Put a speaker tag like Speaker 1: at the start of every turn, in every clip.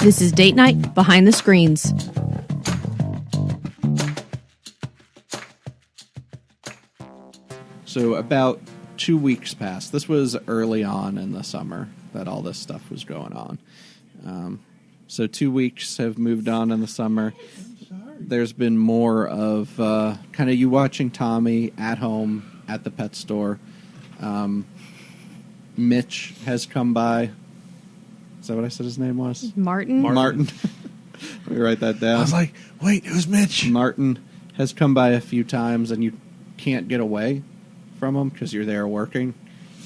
Speaker 1: This is Date Night Behind the Screens.
Speaker 2: So about 2 weeks passed. This was early on in the summer that all this stuff was going on. So 2 weeks have moved on in the summer. There's been more of kind of you watching Tommy at home at the pet store. Mitch has come by. Is that what I said his name was?
Speaker 1: Martin.
Speaker 2: Let me write that down.
Speaker 3: I was like, wait, who's Mitch?
Speaker 2: Martin has come by a few times, and you can't get away from him because you're there working,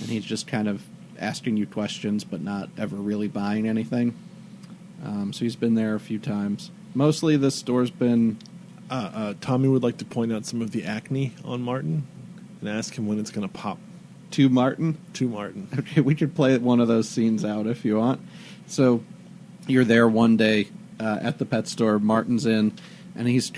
Speaker 2: and he's just kind of asking you questions but not ever really buying anything. So he's been there a few times. Mostly the store's been...
Speaker 3: Tommy would like to point out some of the acne on Martin and ask him when it's going to pop.
Speaker 2: To Martin?
Speaker 3: To Martin.
Speaker 2: Okay, we could play one of those scenes out if you want. So you're there one day at the pet store. Martin's in, and he's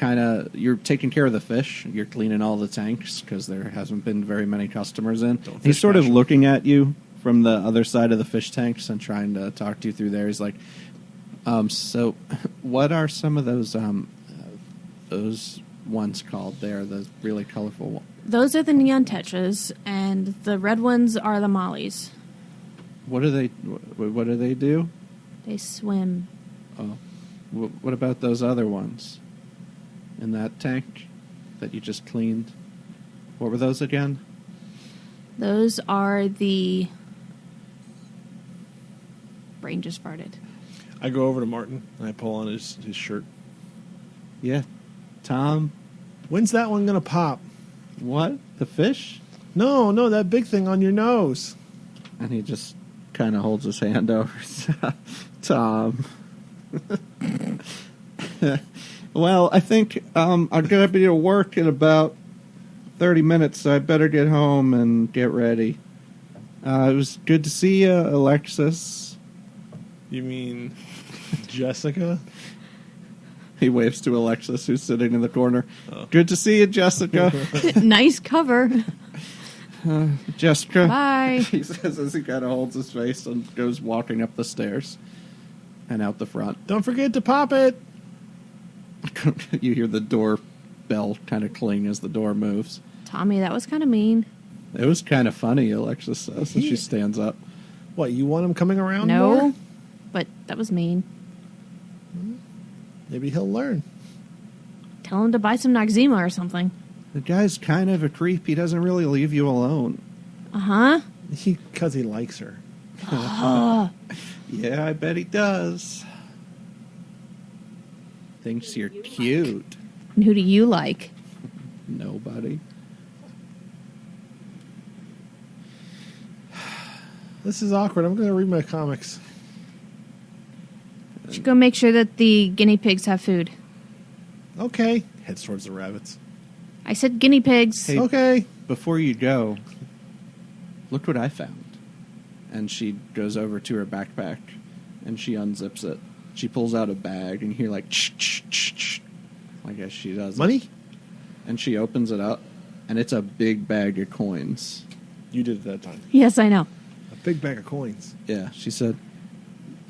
Speaker 2: you're taking care of the fish. You're cleaning all the tanks because there hasn't been very many customers in. He's sort of looking at you from the other side of the fish tanks and trying to talk to you through there. He's like, so what are some of those ones called there, the really colorful ones?
Speaker 1: Those are the neon tetras, and the red ones are the mollies.
Speaker 2: What do they do?
Speaker 1: They swim.
Speaker 2: Oh, what about those other ones in that tank that you just cleaned? What were those again?
Speaker 1: Those are the... Brain just farted.
Speaker 3: I go over to Martin and I pull on his shirt.
Speaker 2: Yeah, Tom.
Speaker 3: When's that one going to pop?
Speaker 2: What? The fish?
Speaker 3: No, that big thing on your nose.
Speaker 2: And he just kind of holds his hand over. Tom. Well, I think I'm going to be at work in about 30 minutes, so I better get home and get ready. It was good to see you, Alexis.
Speaker 3: You mean Jessica?
Speaker 2: He waves to Alexis, who's sitting in the corner. Oh. Good to see you, Jessica.
Speaker 1: Nice cover.
Speaker 2: Jessica.
Speaker 1: Bye.
Speaker 2: He says as he kind of holds his face and goes walking up the stairs and out the front.
Speaker 3: Don't forget to pop it.
Speaker 2: You hear the door bell kind of cling as the door moves.
Speaker 1: Tommy, that was kind of mean.
Speaker 2: It was kind of funny, Alexis says, as she stands up.
Speaker 3: What, you want him coming around
Speaker 1: No,
Speaker 3: more?
Speaker 1: But that was mean.
Speaker 3: Maybe he'll learn.
Speaker 1: Tell him to buy some Noxzema or something.
Speaker 2: The guy's kind of a creep. He doesn't really leave you alone.
Speaker 1: Uh-huh.
Speaker 3: Because he likes her.
Speaker 2: Yeah, I bet he does. Thinks you're cute.
Speaker 1: And who do you like?
Speaker 2: Nobody.
Speaker 3: This is awkward. I'm going to read my comics.
Speaker 1: You should go make sure that the guinea pigs have food.
Speaker 3: Okay. Heads towards the rabbits.
Speaker 1: I said guinea pigs.
Speaker 2: Hey,
Speaker 3: okay.
Speaker 2: Before you go, look what I found. And she goes over to her backpack, and she unzips it. She pulls out a bag, and you hear like, I guess she does.
Speaker 3: Money?
Speaker 2: And she opens it up, and it's a big bag of coins.
Speaker 3: You did it that time.
Speaker 1: Yes, I know.
Speaker 3: A big bag of coins.
Speaker 2: Yeah, she said,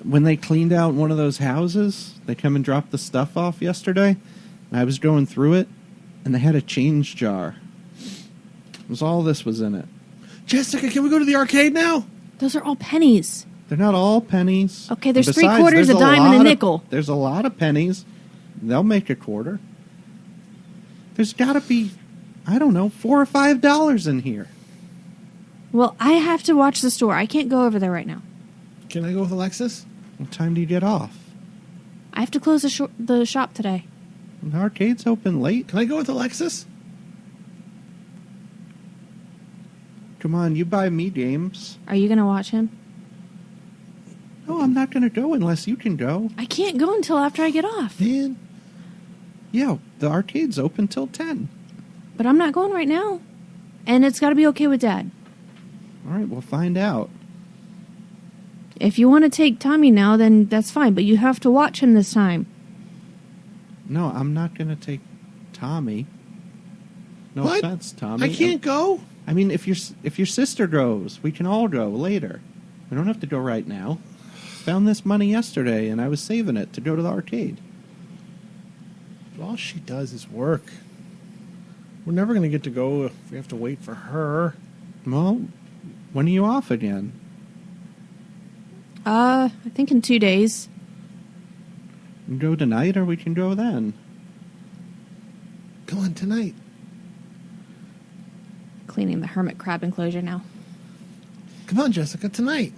Speaker 2: when they cleaned out one of those houses, they come and dropped the stuff off yesterday, and I was going through it, and they had a change jar. It was all this was in it.
Speaker 3: Jessica, can we go to the arcade now?
Speaker 1: Those are all pennies.
Speaker 2: They're not all pennies.
Speaker 1: Okay, there's
Speaker 2: Besides,
Speaker 1: 3 quarters, a dime, and a nickel.
Speaker 2: There's a lot of pennies. They'll make a quarter. There's got to be, I don't know, $4 or $5 in here.
Speaker 1: Well, I have to watch the store. I can't go over there right now.
Speaker 3: Can I go with Alexis?
Speaker 2: What time do you get off?
Speaker 1: I have to close the shop today.
Speaker 2: The arcade's open late.
Speaker 3: Can I go with Alexis?
Speaker 2: Come on, you buy me games.
Speaker 1: Are you going to watch him?
Speaker 2: No, I'm not going to go unless you can go.
Speaker 1: I can't go until after I get off.
Speaker 3: Man.
Speaker 2: Yeah, the arcade's open till 10.
Speaker 1: But I'm not going right now. And it's got to be okay with Dad.
Speaker 2: All right, we'll find out.
Speaker 1: If you want to take Tommy now, then that's fine. But you have to watch him this time.
Speaker 2: No, I'm not going to take Tommy. No
Speaker 3: What?
Speaker 2: offense, Tommy.
Speaker 3: I can't go?
Speaker 2: I mean, if your sister goes, we can all go later. We don't have to go right now. found this money yesterday, and I was saving it to go to the arcade.
Speaker 3: But all she does is work. We're never going to get to go if we have to wait for her.
Speaker 2: Well, when are you off again?
Speaker 1: I think in 2 days.
Speaker 2: We can go tonight, or we can go then.
Speaker 3: Come on, tonight.
Speaker 1: Cleaning the hermit crab enclosure now.
Speaker 3: Come on, Jessica, tonight.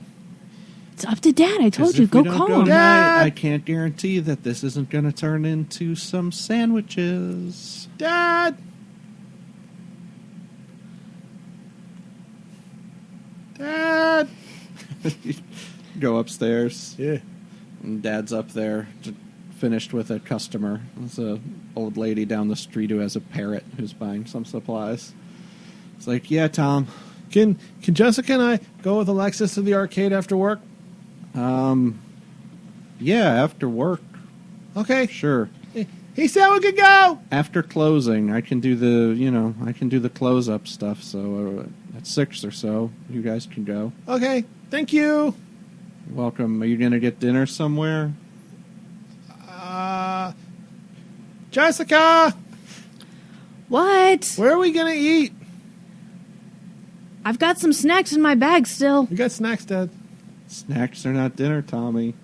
Speaker 1: It's up to Dad. I told
Speaker 2: 'Cause
Speaker 1: you,
Speaker 2: if we
Speaker 1: go
Speaker 2: don't
Speaker 1: call
Speaker 2: go
Speaker 1: him.
Speaker 2: tonight,
Speaker 3: Dad!
Speaker 2: I can't guarantee that this isn't going to turn into some sandwiches.
Speaker 3: Dad! Dad!
Speaker 2: Go upstairs.
Speaker 3: Yeah.
Speaker 2: And Dad's up there, finished with a customer. It's a old lady down the street who has a parrot who's buying some supplies. It's like, yeah, Tom.
Speaker 3: Can Jessica and I go with Alexis to the arcade after work?
Speaker 2: Yeah, after work,
Speaker 3: Okay.
Speaker 2: sure.
Speaker 3: He said we could go!
Speaker 2: After closing, I can do the close up stuff. So at 6 or so, you guys can go.
Speaker 3: Okay. Thank you.
Speaker 2: You're welcome. Are you gonna get dinner somewhere?
Speaker 3: Jessica!
Speaker 1: What?
Speaker 3: Where are we going to eat?
Speaker 1: I've got some snacks in my bag still.
Speaker 3: We got snacks, Dad.
Speaker 2: Snacks are not dinner, Tommy.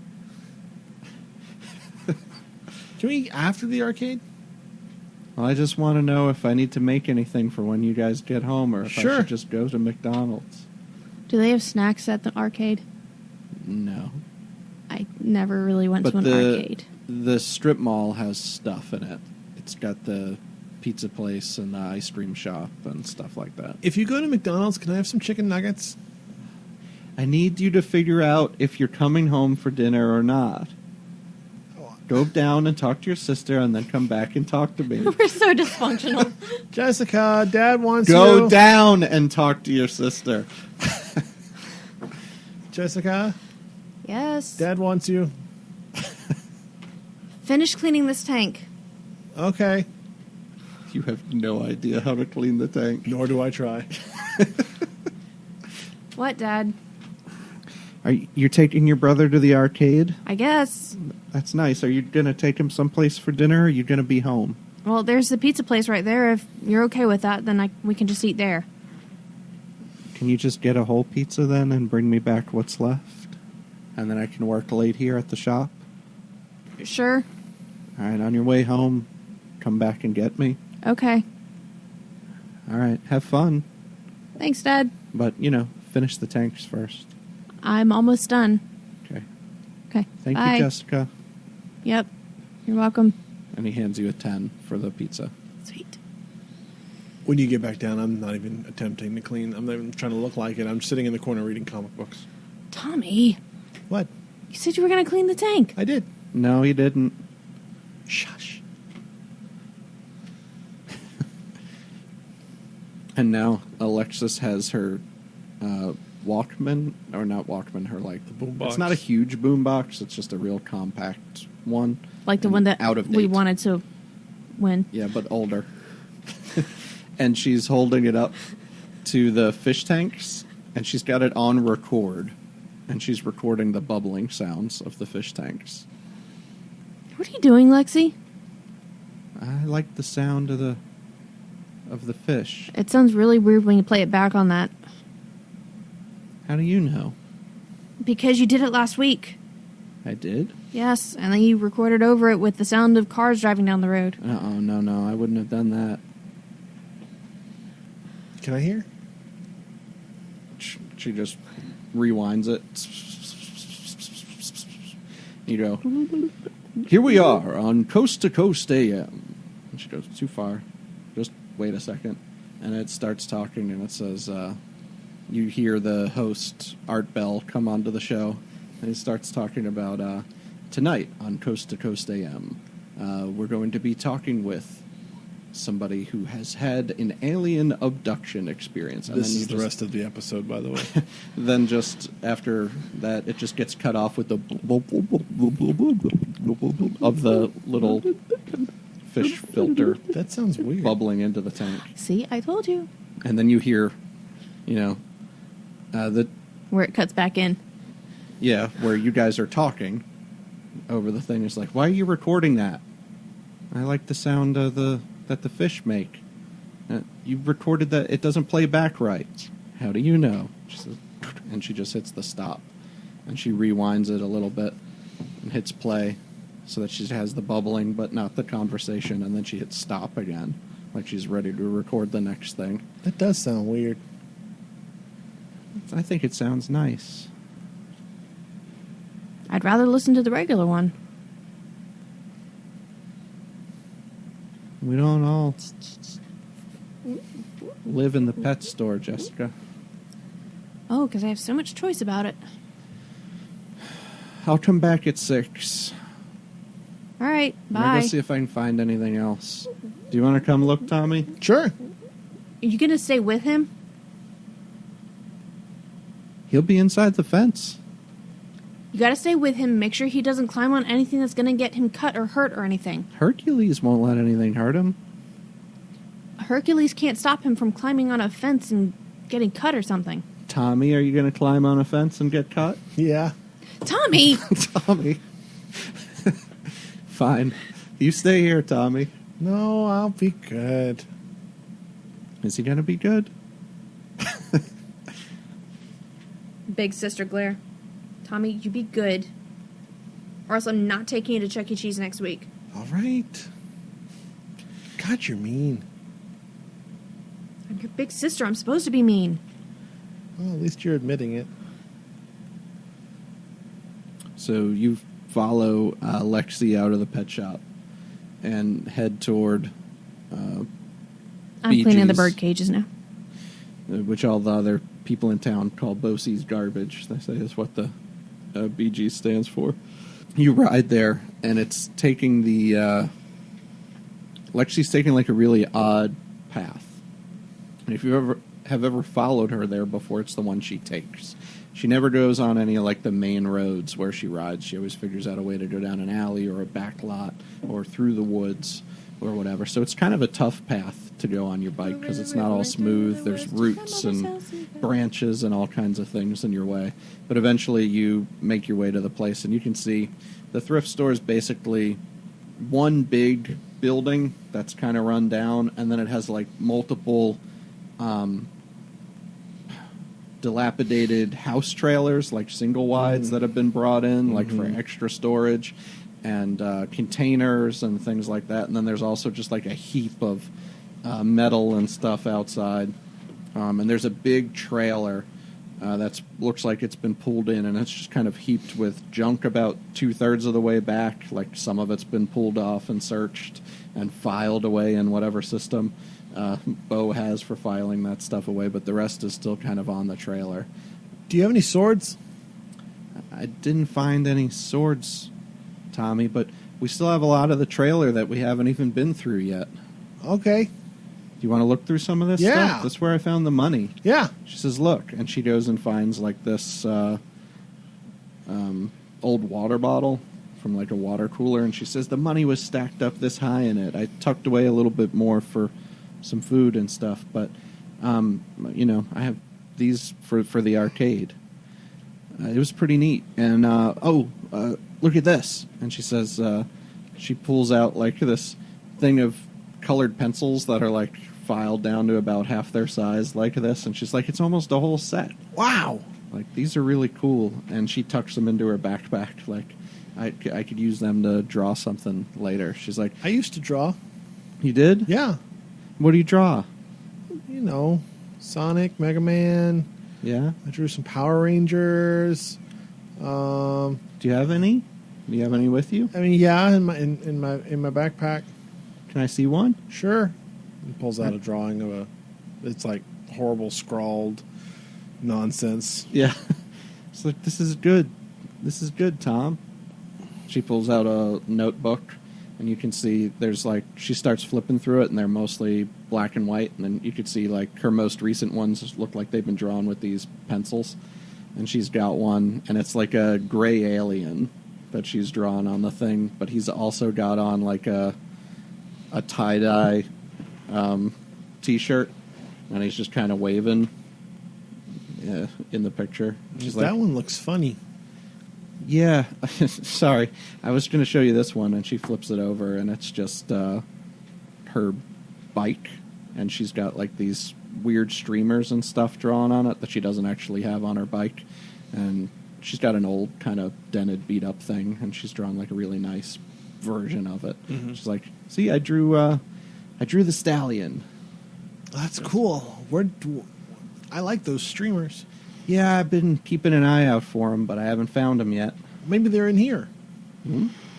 Speaker 3: Can we eat after the arcade?
Speaker 2: Well, I just want to know if I need to make anything for when you guys get home, or if I
Speaker 3: Sure.
Speaker 2: should just go to McDonald's.
Speaker 1: Do they have snacks at the arcade?
Speaker 2: No.
Speaker 1: I never really went
Speaker 2: But
Speaker 1: to an arcade.
Speaker 2: the strip mall has stuff in it. It's got the pizza place and the ice cream shop and stuff like that.
Speaker 3: If you go to McDonald's, can I have some chicken nuggets?
Speaker 2: I need you to figure out if you're coming home for dinner or not. Go down and talk to your sister, and then come back and talk to me.
Speaker 1: We're so dysfunctional.
Speaker 3: Jessica, Dad wants
Speaker 2: Go
Speaker 3: you.
Speaker 2: down and talk to your sister.
Speaker 3: Jessica,
Speaker 1: Yes.
Speaker 3: Dad wants you.
Speaker 1: Finish cleaning this tank.
Speaker 3: Okay.
Speaker 2: You have no idea how to clean the tank.
Speaker 3: Nor do I try.
Speaker 1: What, Dad?
Speaker 2: You're taking your brother to the arcade?
Speaker 1: I guess.
Speaker 2: That's nice. Are you going to take him someplace for dinner, or are you going to be home?
Speaker 1: Well, there's the pizza place right there. If you're okay with that, then we can just eat there.
Speaker 2: Can you just get a whole pizza then and bring me back what's left? And then I can work late here at the shop?
Speaker 1: Sure.
Speaker 2: All right, on your way home, come back and get me.
Speaker 1: Okay.
Speaker 2: All right, have fun.
Speaker 1: Thanks, Dad.
Speaker 2: But, finish the tanks first.
Speaker 1: I'm almost done.
Speaker 2: Okay.
Speaker 1: Okay.
Speaker 2: Thank
Speaker 1: Bye.
Speaker 2: you, Jessica.
Speaker 1: Yep. You're welcome.
Speaker 2: And he hands you a 10 for the pizza.
Speaker 1: Sweet.
Speaker 3: When you get back down, I'm not even attempting to clean. I'm not even trying to look like it. I'm sitting in the corner reading comic books.
Speaker 1: Tommy,
Speaker 3: What?
Speaker 1: you said you were going to clean the tank.
Speaker 3: I did.
Speaker 2: No, he didn't.
Speaker 3: Shush.
Speaker 2: And now Alexis has her Walkman, or not Walkman, her
Speaker 3: The boombox.
Speaker 2: It's not a huge boombox. It's just a real compact one.
Speaker 1: Like the
Speaker 2: And
Speaker 1: one that
Speaker 2: out of
Speaker 1: we
Speaker 2: date.
Speaker 1: wanted to win.
Speaker 2: Yeah, but older. And she's holding it up to the fish tanks, and she's got it on record. And she's recording the bubbling sounds of the fish tanks.
Speaker 1: What are you doing, Lexi?
Speaker 2: I like the sound of the fish.
Speaker 1: It sounds really weird when you play it back on that.
Speaker 2: How do you know?
Speaker 1: Because you did it last week.
Speaker 2: I did?
Speaker 1: Yes, and then you recorded over it with the sound of cars driving down the road.
Speaker 2: Uh-oh, no, I wouldn't have done that.
Speaker 3: Can I hear?
Speaker 2: She just rewinds it. You go, here we are on Coast to Coast AM. And she goes, too far. Just wait a second. And it starts talking, and it says, you hear the host, Art Bell, come onto the show. And he starts talking about, tonight on Coast to Coast AM, we're going to be talking with somebody who has had an alien abduction experience. And
Speaker 3: This
Speaker 2: then you
Speaker 3: is the
Speaker 2: just-
Speaker 3: rest of the episode, by the way.
Speaker 2: Then just after that, it just gets cut off with the of the little fish filter
Speaker 3: That sounds weird.
Speaker 2: bubbling into the tank.
Speaker 1: See, I told you.
Speaker 2: And then you hear, the
Speaker 1: Where it cuts back in.
Speaker 2: Yeah, where you guys are talking over the thing. It's like, why are you recording that? I like the sound of that the fish make. You recorded that. It doesn't play back right. How do you know? She says, and she just hits the stop. And she rewinds it a little bit and hits play so that she has the bubbling but not the conversation. And then she hits stop again, like she's ready to record the next thing.
Speaker 3: That does sound weird.
Speaker 2: I think it sounds nice.
Speaker 1: I'd rather listen to the regular one.
Speaker 2: We don't all live in the pet store, Jessica.
Speaker 1: Oh, because I have so much choice about it.
Speaker 2: I'll come back at 6.
Speaker 1: All right,
Speaker 2: I'm gonna
Speaker 1: bye.
Speaker 2: go see if I can find anything else. Do you want to come look, Tommy?
Speaker 3: Sure.
Speaker 1: Are you going to stay with him?
Speaker 2: He'll be inside the fence.
Speaker 1: You got to stay with him. Make sure he doesn't climb on anything that's going to get him cut or hurt or anything.
Speaker 2: Hercules won't let anything hurt him.
Speaker 1: Hercules can't stop him from climbing on a fence and getting cut or something.
Speaker 2: Tommy, are you going to climb on a fence and get cut?
Speaker 3: Yeah.
Speaker 1: Tommy!
Speaker 2: Tommy. Fine. You stay here, Tommy.
Speaker 3: No, I'll be good.
Speaker 2: Is he going to be good?
Speaker 1: Big sister glare. Tommy, you be good. Or else I'm not taking you to Chuck E. Cheese next week.
Speaker 3: All right. God, you're mean.
Speaker 1: I'm your big sister. I'm supposed to be mean.
Speaker 3: Well, at least you're admitting it.
Speaker 2: So you follow Lexy out of the pet shop and head toward
Speaker 1: I'm cleaning the
Speaker 2: BG's,
Speaker 1: bird cages now.
Speaker 2: which all the other people in town call Bosie's garbage. They say is what the BG stands for. You ride there, and it's taking the Lexi's taking like a really odd path. And if you have ever followed her there before, it's the one she takes. She never goes on any of like the main roads where she rides. She always figures out a way to go down an alley or a back lot or through the woods or whatever. So it's kind of a tough path to go on your bike because it's not all smooth. There's roots and branches and all kinds of things in your way. But eventually you make your way to the place, and you can see the thrift store is basically one big building that's kind of run down, and then it has like multiple dilapidated house trailers, like single wides that have been brought in, like for extra storage, and containers and things like that. And then there's also just like a heap of metal and stuff outside. And there's a big trailer that looks like it's been pulled in, and it's just kind of heaped with junk about 2/3 of the way back. Like some of it's been pulled off and searched and filed away in whatever system Bo has for filing that stuff away, but the rest is still kind of on the trailer.
Speaker 3: Do you have any swords?
Speaker 2: I didn't find any swords, Tommy, but we still have a lot of the trailer that we haven't even been through yet.
Speaker 3: Okay.
Speaker 2: Do you want to look through some of this
Speaker 3: Yeah.
Speaker 2: stuff? That's where I found the money.
Speaker 3: Yeah.
Speaker 2: She says, look, and she goes and finds like this old water bottle from like a water cooler, and she says the money was stacked up this high in it. I tucked away a little bit more for some food and stuff, but I have these for the arcade. It was pretty neat. And look at this. And she says she pulls out like this thing of colored pencils that are like filed down to about half their size, like this, and she's like, it's almost a whole set.
Speaker 3: Wow.
Speaker 2: Like, these are really cool. And she tucks them into her backpack, like I could use them to draw something later. She's like,
Speaker 3: I used to draw.
Speaker 2: you did?
Speaker 3: Yeah.
Speaker 2: What do you draw?
Speaker 3: You know, Sonic, Mega Man.
Speaker 2: Yeah.
Speaker 3: I drew some Power Rangers.
Speaker 2: Do you have any? Do you have any with you?
Speaker 3: I mean, yeah, in my backpack.
Speaker 2: Can I see one?
Speaker 3: Sure. He pulls out a drawing of it's like horrible scrawled nonsense.
Speaker 2: Yeah. It's like, this is good. This is good, Tom. She pulls out a notebook, and you can see there's like, she starts flipping through it, and they're mostly black and white, and then you could see like her most recent ones look like they've been drawn with these pencils. And she's got one, and it's like a gray alien that she's drawn on the thing, but he's also got on like a tie-dye t-shirt, and he's just kind of waving in the picture. She's
Speaker 3: That
Speaker 2: like,
Speaker 3: one looks funny.
Speaker 2: Yeah, sorry. I was going to show you this one, and she flips it over, and it's just her bike, and she's got like these weird streamers and stuff drawn on it that she doesn't actually have on her bike, and she's got an old kind of dented, beat up thing, and she's drawn like a really nice version of it.
Speaker 3: Mhm.
Speaker 2: She's like, "See, I drew the stallion."
Speaker 3: That's cool. I like those streamers.
Speaker 2: Yeah, I've been keeping an eye out for them, but I haven't found them yet.
Speaker 3: Maybe they're in here.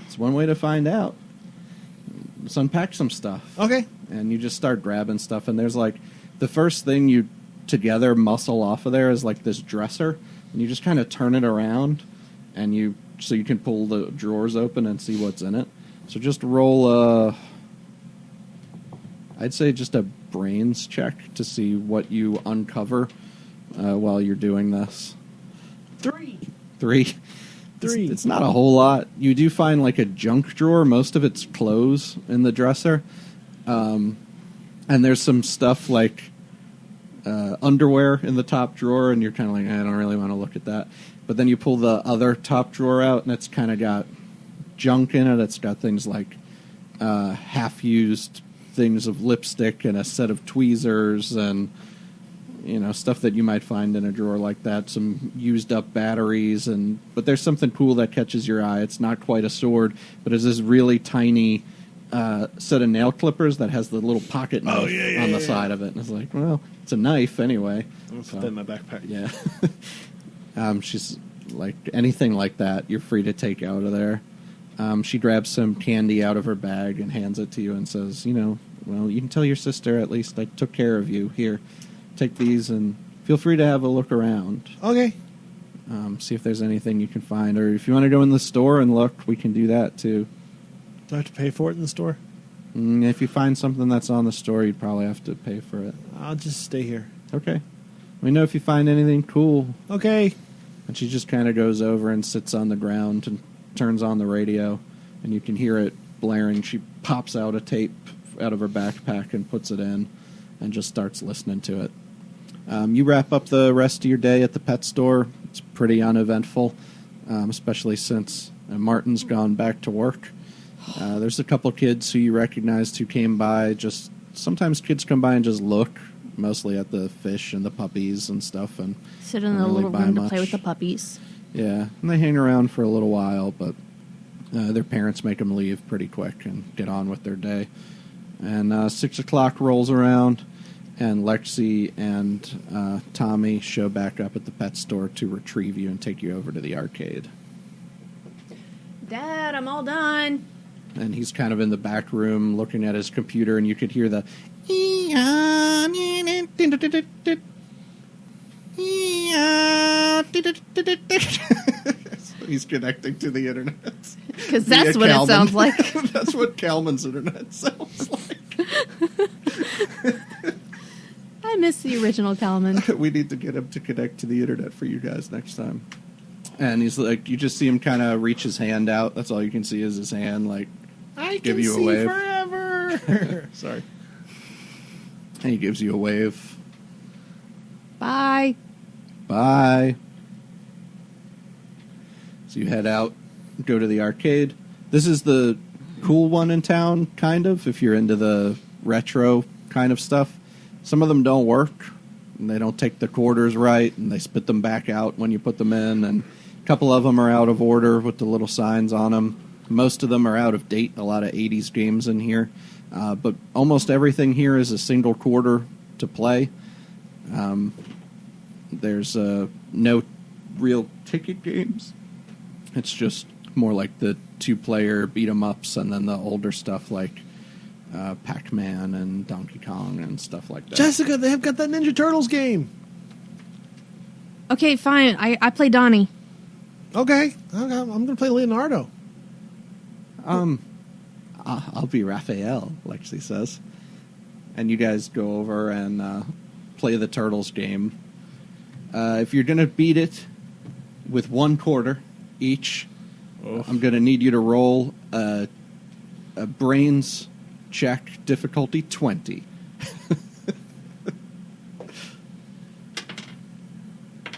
Speaker 2: It's one way to find out. Let's unpack some stuff.
Speaker 3: Okay.
Speaker 2: And you just start grabbing stuff, and there's like the first thing you together muscle off of there is like this dresser, and you just kind of turn it around, and so you can pull the drawers open and see what's in it. So just roll I'd say just a brains check to see what you uncover while you're doing this.
Speaker 3: 3.
Speaker 2: 3.
Speaker 3: 3.
Speaker 2: It's not a whole lot. You do find like a junk drawer. Most of it's clothes in the dresser. And there's some stuff like underwear in the top drawer, and you're kind of like, I don't really want to look at that. But then you pull the other top drawer out, and it's kind of got junk in it. It's got things like half-used things of lipstick and a set of tweezers and stuff that you might find in a drawer like that. Some used up batteries, but there's something cool that catches your eye. It's not quite a sword, but it's this really tiny set of nail clippers that has the little pocket knife on the side of it. And it's like, well, it's a knife anyway.
Speaker 3: I'll put that in my backpack.
Speaker 2: Yeah. She's like, anything like that, you're free to take out of there. She grabs some candy out of her bag and hands it to you and says, well, you can tell your sister at least I took care of you. Here, take these and feel free to have a look around.
Speaker 3: Okay.
Speaker 2: See if there's anything you can find. Or if you want to go in the store and look, we can do that too.
Speaker 3: Do I have to pay for it in the store?
Speaker 2: If you find something that's on the store, you'd probably have to pay for it.
Speaker 3: I'll just stay here.
Speaker 2: Okay. Let me know if you find anything cool.
Speaker 3: Okay.
Speaker 2: And she just kind of goes over and sits on the ground and turns on the radio, and you can hear it blaring. She pops out a tape out of her backpack and puts it in and just starts listening to it. You wrap up the rest of your day at the pet store. It's pretty uneventful, especially since Martin's gone back to work. There's a couple kids who you recognized who came by. Just sometimes kids come by and just look, mostly at the fish and the puppies and stuff, and
Speaker 1: Sit in
Speaker 2: don't
Speaker 1: the
Speaker 2: really
Speaker 1: little
Speaker 2: buy
Speaker 1: room to
Speaker 2: much.
Speaker 1: play with the puppies.
Speaker 2: Yeah, and they hang around for a little while, but their parents make them leave pretty quick and get on with their day. And 6 o'clock rolls around, and Lexy and Tommy show back up at the pet store to retrieve you and take you over to the arcade.
Speaker 1: Dad, I'm all done.
Speaker 2: And he's kind of in the back room looking at his computer, and you could hear the... He's connecting to the internet.
Speaker 1: Because that's what it sounds like.
Speaker 2: That's what Kalman's internet sounds like.
Speaker 1: I miss the original Kalman.
Speaker 2: We need to get him to connect to the internet for you guys next time. And he's like, you just see him kind of reach his hand out. That's all you can see is his hand, like,
Speaker 3: I
Speaker 2: give
Speaker 3: can
Speaker 2: you a
Speaker 3: see
Speaker 2: wave.
Speaker 3: forever.
Speaker 2: Sorry. And he gives you a wave.
Speaker 1: Bye.
Speaker 2: Bye. So you head out, go to the arcade. This is the cool one in town, kind of, if you're into the retro kind of stuff. Some of them don't work, and they don't take the quarters right, and they spit them back out when you put them in, and a couple of them are out of order with the little signs on them. Most of them are out of date, a lot of 80s games in here. But almost everything here is a single quarter to play. There's no real ticket games. It's just more like the 2-player beat-em-ups and then the older stuff like Pac-Man and Donkey Kong and stuff like that.
Speaker 3: Jessica, they have got that Ninja Turtles game.
Speaker 1: Okay, fine. I play Donnie.
Speaker 3: Okay. I'm going to play Leonardo.
Speaker 2: I'll be Raphael, Lexi says. And you guys go over and play the Turtles game. If you're going to beat it with 1 quarter each, I'm going to need you to roll a brains check, difficulty 20.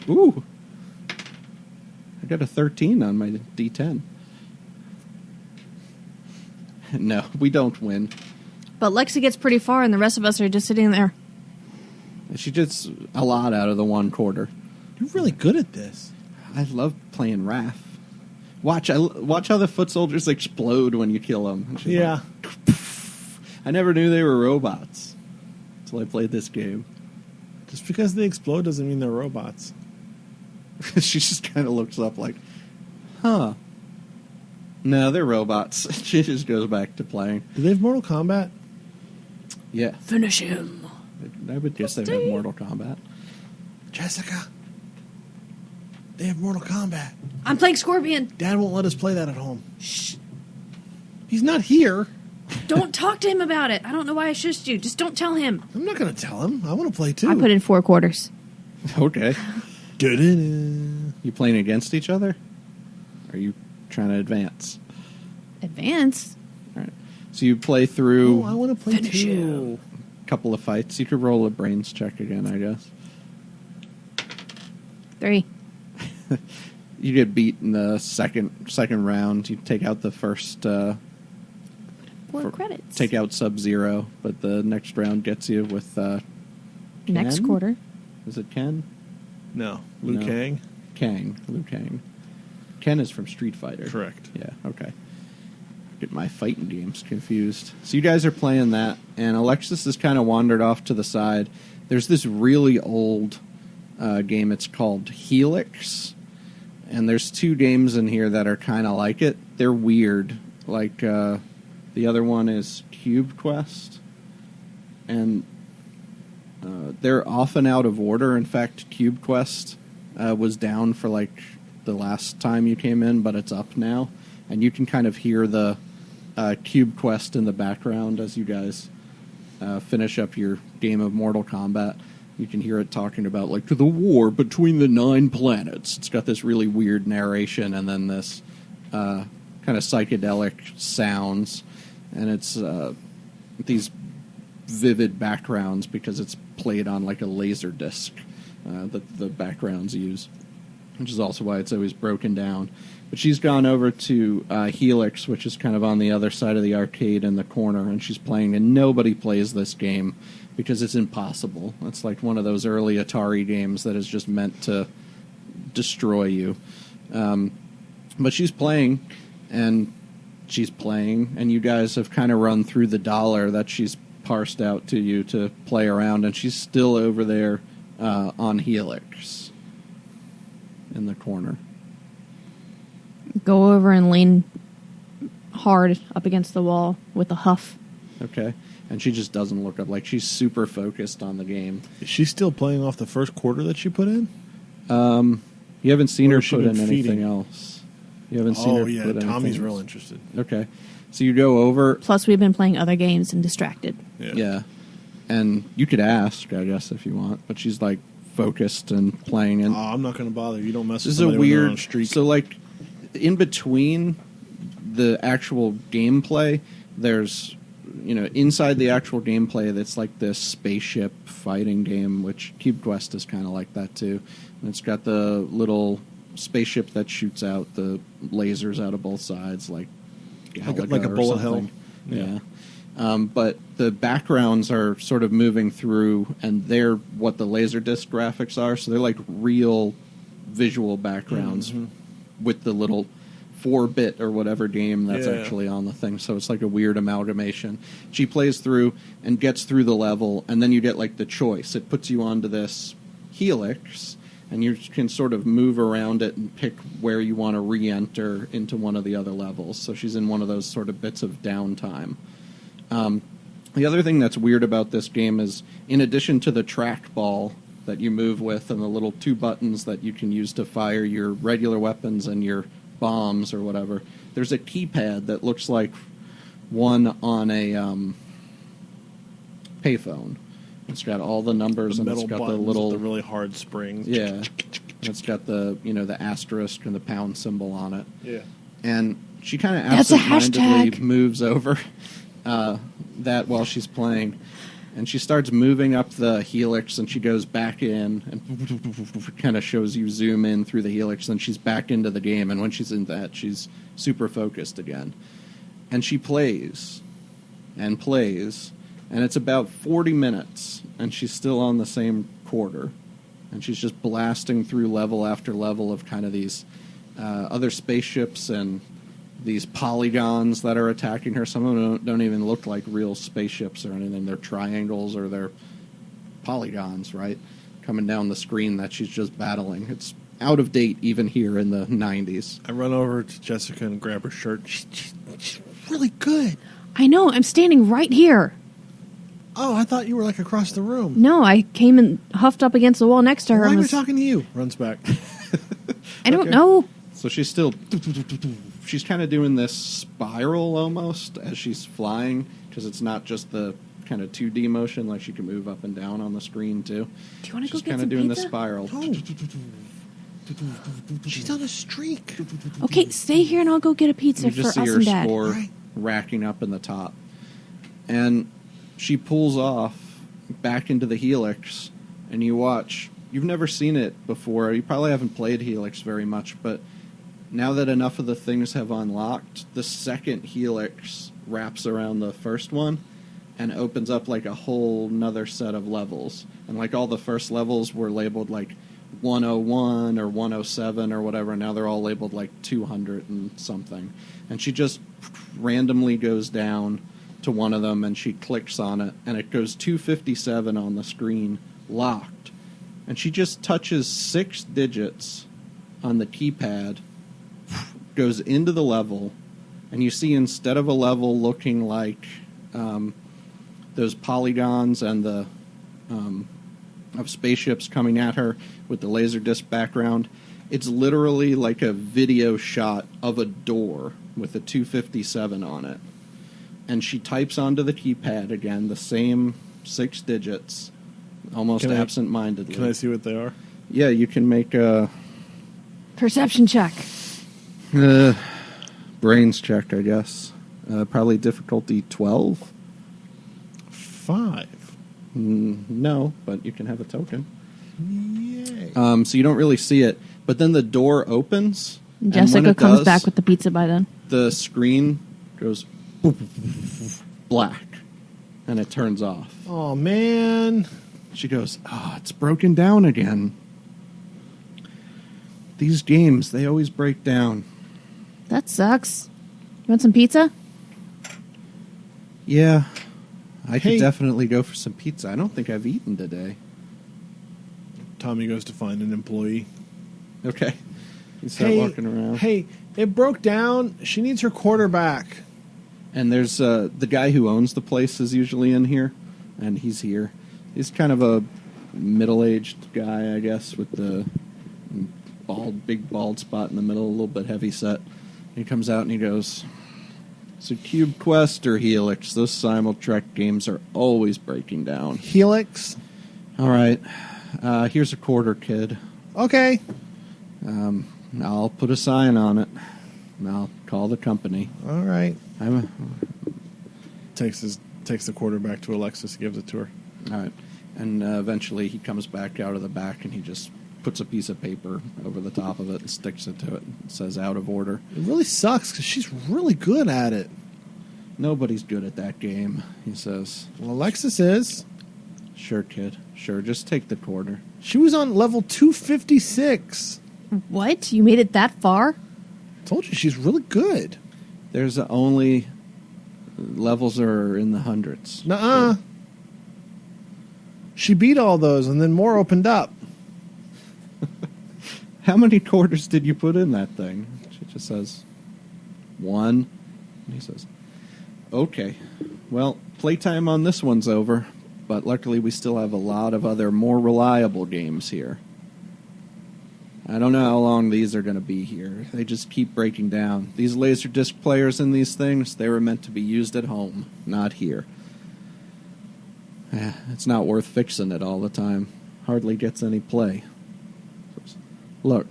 Speaker 2: Ooh. I got a 13 on my D10. No, we don't win.
Speaker 1: But Lexy gets pretty far, and the rest of us are just sitting there.
Speaker 2: She gets a lot out of the one quarter.
Speaker 3: You're really good at this.
Speaker 2: I love playing Raph. Watch how the foot soldiers explode when you kill them.
Speaker 3: Yeah.
Speaker 2: I never knew they were robots until I played this game.
Speaker 3: Just because they explode doesn't mean they're robots.
Speaker 2: She just kind of looks up like, huh. No, they're robots. She just goes back to playing.
Speaker 3: Do they have Mortal Kombat?
Speaker 2: Yeah.
Speaker 1: Finish him.
Speaker 2: I would guess they have Mortal Kombat.
Speaker 3: Jessica, they have Mortal Kombat.
Speaker 1: I'm playing Scorpion.
Speaker 3: Dad won't let us play that at home.
Speaker 1: Shh.
Speaker 3: He's not here.
Speaker 1: Don't talk to him about it. I don't know why I shushed you. Just don't tell him.
Speaker 3: I'm not going to tell him. I want to play too.
Speaker 1: I put in 4 quarters.
Speaker 2: Okay.
Speaker 3: Da-da-da.
Speaker 2: You playing against each other? Or are you trying to advance?
Speaker 1: Advance?
Speaker 2: All right. So you play through
Speaker 3: Oh, I want to play
Speaker 1: Finish
Speaker 3: too.
Speaker 1: him.
Speaker 2: a couple of fights. You could roll a brains check again, I guess.
Speaker 1: 3.
Speaker 2: You get beat in the second round. You take out the first...
Speaker 1: 4
Speaker 2: for-
Speaker 1: credits.
Speaker 2: Take out Sub-Zero, but the next round gets you with...
Speaker 1: Next
Speaker 2: Ken?
Speaker 1: quarter.
Speaker 2: Is it Ken?
Speaker 3: No, Liu
Speaker 2: No.
Speaker 3: Kang.
Speaker 2: Kang. Liu Kang. Ken is from Street Fighter.
Speaker 3: Correct.
Speaker 2: Yeah, okay. Get my fighting games confused. So you guys are playing that, and Alexis has kind of wandered off to the side. There's this really old game. It's called Helix, and there's 2 games in here that are kind of like it. They're weird. Like, the other one is Cube Quest, and they're often out of order. In fact, Cube Quest was down for like the last time you came in, but it's up now, and you can kind of hear the Cube Quest in the background as you guys finish up your game of Mortal Kombat. You can hear it talking about like the war between the 9 planets. It's got this really weird narration and then this kind of psychedelic sounds, and it's these vivid backgrounds because it's played on like a laser disc that the backgrounds use, which is also why it's always broken down. But she's gone over to Helix, which is kind of on the other side of the arcade in the corner, and she's playing, and nobody plays this game because it's impossible. It's like one of those early Atari games that is just meant to destroy you. But she's playing, and you guys have kind of run through the dollar that she's parsed out to you to play around, and she's still over there on Helix in the corner.
Speaker 1: Go over and lean hard up against the wall with a huff.
Speaker 2: Okay. And she just doesn't look up. Like, she's super focused on the game.
Speaker 3: Is she still playing off the first quarter that she put in?
Speaker 2: You haven't seen
Speaker 3: Or
Speaker 2: her
Speaker 3: has she
Speaker 2: put in
Speaker 3: been
Speaker 2: anything
Speaker 3: feeding?
Speaker 2: else. You haven't seen her
Speaker 3: Oh, yeah.
Speaker 2: put anything
Speaker 3: Tommy's
Speaker 2: else.
Speaker 3: real interested.
Speaker 2: Okay. So you go over.
Speaker 1: Plus, we've been playing other games and distracted.
Speaker 2: Yeah. And you could ask, I guess, if you want. But she's, like, focused and playing. And
Speaker 3: Oh, I'm not going to bother. You don't mess with
Speaker 2: this is a
Speaker 3: somebody when they're on
Speaker 2: weird
Speaker 3: a streak.
Speaker 2: So, like, in between the actual gameplay, there's, inside the actual gameplay, that's like this spaceship fighting game, which Cube Quest is kind of like that too. And it's got the little spaceship that shoots out the lasers out of both sides, like Galaga
Speaker 3: like a
Speaker 2: or
Speaker 3: bullet
Speaker 2: something.
Speaker 3: hell.
Speaker 2: Yeah. But the backgrounds are sort of moving through, and they're what the Laserdisc graphics are. So they're like real visual backgrounds with the little 4-bit or whatever game that's
Speaker 3: Yeah.
Speaker 2: actually on the thing. So it's like a weird amalgamation. She plays through and gets through the level, and then you get like the choice. It puts you onto this Helix, and you can sort of move around it and pick where you want to re-enter into one of the other levels. So she's in one of those sort of bits of downtime. The other thing that's weird about this game is, in addition to the trackball that you move with and the little 2 buttons that you can use to fire your regular weapons and your bombs or whatever, there's a keypad that looks like one on a payphone. It's got all the numbers, and it's
Speaker 3: metal
Speaker 2: got the
Speaker 3: buttons
Speaker 2: little
Speaker 3: with the really hard springs.
Speaker 2: yeah, and it's got the the asterisk and the pound symbol on it.
Speaker 3: Yeah.
Speaker 2: And she kind of
Speaker 1: That's a
Speaker 2: absentmindedly
Speaker 1: hashtag.
Speaker 2: moves over that while she's playing. And she starts moving up the helix, and she goes back in, and kind of shows you zoom in through the helix, and she's back into the game. And when she's in that, she's super focused again. And she plays, and it's about 40 minutes, and she's still on the same quarter. And she's just blasting through level after level of kind of these other spaceships and these polygons that are attacking her. Some of them don't even look like real spaceships or anything. They're triangles or they're polygons, right? Coming down the screen that she's just battling. It's out of date even here in the 90s.
Speaker 3: I run over to Jessica and grab her shirt. She's really good.
Speaker 1: I know. I'm standing right here.
Speaker 3: Oh, I thought you were like across the room.
Speaker 1: No, I came and huffed up against the wall next to her.
Speaker 3: Why
Speaker 1: and
Speaker 3: am I
Speaker 1: was,
Speaker 3: talking to you? Runs back.
Speaker 1: I don't
Speaker 2: Okay.
Speaker 1: know.
Speaker 2: So she's still... She's kind of doing this spiral almost as she's flying, because it's not just the kind of 2D motion, like she can move up and down on the screen too.
Speaker 1: Do you want to go
Speaker 2: She's
Speaker 1: get
Speaker 2: kind
Speaker 1: some
Speaker 2: of doing
Speaker 1: pizza?
Speaker 2: the spiral.
Speaker 3: Oh. She's on a streak.
Speaker 1: Okay, stay here and I'll go get a pizza
Speaker 2: You
Speaker 1: for
Speaker 2: just
Speaker 1: us
Speaker 2: see her
Speaker 1: and Dad.
Speaker 2: score
Speaker 3: Right.
Speaker 2: racking up in the top. And she pulls off back into the Helix, and you watch. You've never seen it before. You probably haven't played Helix very much, but now that enough of the things have unlocked, the second Helix wraps around the first one and opens up like a whole nother set of levels. And like all the first levels were labeled like 101 or 107 or whatever, and now they're all labeled like 200 and something. And she just randomly goes down to one of them and she clicks on it, and it goes 257 on the screen, locked. And she just touches 6 digits on the keypad, goes into the level, and you see instead of a level looking like those polygons and the of spaceships coming at her with the laser disc background, it's literally like a video shot of a door with a 257 on it. And she types onto the keypad again the same 6 digits, almost absent-mindedly.
Speaker 3: Can I see what they are?
Speaker 2: Yeah, you can make a
Speaker 1: Perception check.
Speaker 2: brains check, I guess. Probably difficulty 12.
Speaker 3: 5.
Speaker 2: No, but you can have a token.
Speaker 3: Yay.
Speaker 2: So you don't really see it. But then the door opens. and when
Speaker 1: Jessica
Speaker 2: it
Speaker 1: comes
Speaker 2: does,
Speaker 1: back with the pizza by then.
Speaker 2: the screen goes black, and it turns off.
Speaker 3: Oh, man.
Speaker 2: She goes, it's broken down again. These games, they always break down.
Speaker 1: That sucks. You want some pizza?
Speaker 2: Yeah, I
Speaker 3: Hey.
Speaker 2: could definitely go for some pizza. I don't think I've eaten today.
Speaker 3: Tommy goes to find an employee.
Speaker 2: Okay. You start walking around.
Speaker 3: Hey, it broke down. She needs her quarter back.
Speaker 2: And there's the guy who owns the place is usually in here, and he's here. He's kind of a middle-aged guy, I guess, with the big bald spot in the middle, a little bit heavy set. He comes out and he goes, "So Cube Quest or Helix? Those Simultrek games are always breaking down."
Speaker 3: Helix.
Speaker 2: All right, here's a quarter, kid.
Speaker 3: Okay.
Speaker 2: I'll put a sign on it, and I'll call the company.
Speaker 3: All right.
Speaker 2: I'm
Speaker 3: Takes the quarter back to Alexis, gives it to her.
Speaker 2: all right, and eventually he comes back out of the back, and he just puts a piece of paper over the top of it and sticks it to it. It says "out of order."
Speaker 3: It really sucks because she's really good at it.
Speaker 2: Nobody's good at that game, he says.
Speaker 3: Well, Alexis is.
Speaker 2: Sure, kid. Sure, just take the quarter.
Speaker 3: She was on level 256.
Speaker 1: What? You made it that far?
Speaker 3: Told you she's really good.
Speaker 2: There's only levels are in the hundreds.
Speaker 3: Nuh-uh. She beat all those, and then more opened up.
Speaker 2: How many quarters did you put in that thing? She just says, 1. And he says, okay. Well, playtime on this one's over, but luckily we still have a lot of other more reliable games here. I don't know how long these are going to be here. They just keep breaking down. These Laserdisc players in these things, they were meant to be used at home, not here. It's not worth fixing it all the time. Hardly gets any play. Look,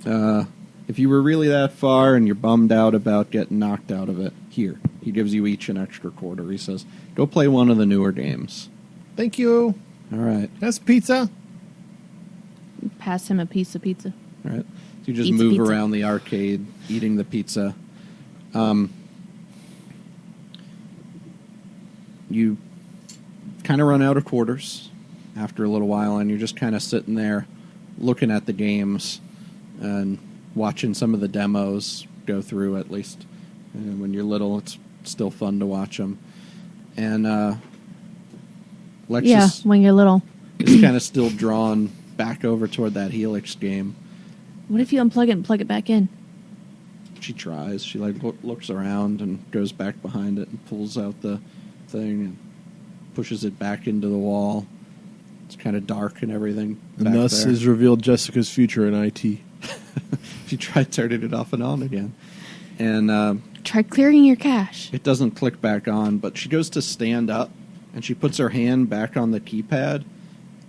Speaker 2: if you were really that far and you're bummed out about getting knocked out of it, here, He gives you each an extra quarter. He says, go play one of the newer games.
Speaker 3: Thank you.
Speaker 2: All right.
Speaker 3: That's pizza.
Speaker 1: Pass him a piece of pizza.
Speaker 2: All right. So you just
Speaker 1: Eats
Speaker 2: move
Speaker 1: pizza.
Speaker 2: around the arcade, eating the pizza. You kind of run out of quarters after a little while, and you're just kind of sitting there looking at the games and watching some of the demos go through, at least. And when you're little, it's still fun to watch them. And Lexus
Speaker 1: Yeah, when you're little.
Speaker 2: is kind of still drawn back over toward that Helix game.
Speaker 1: What if you unplug it and plug it back in?
Speaker 2: She tries. She looks around and goes back behind it and pulls out the thing and pushes it back into the wall. It's kind of dark and everything.
Speaker 3: And
Speaker 2: back
Speaker 3: thus
Speaker 2: there.
Speaker 3: is revealed Jessica's future in IT.
Speaker 2: She tried turning it off and on again, and
Speaker 1: Try clearing your cache.
Speaker 2: it doesn't click back on. But she goes to stand up, and she puts her hand back on the keypad,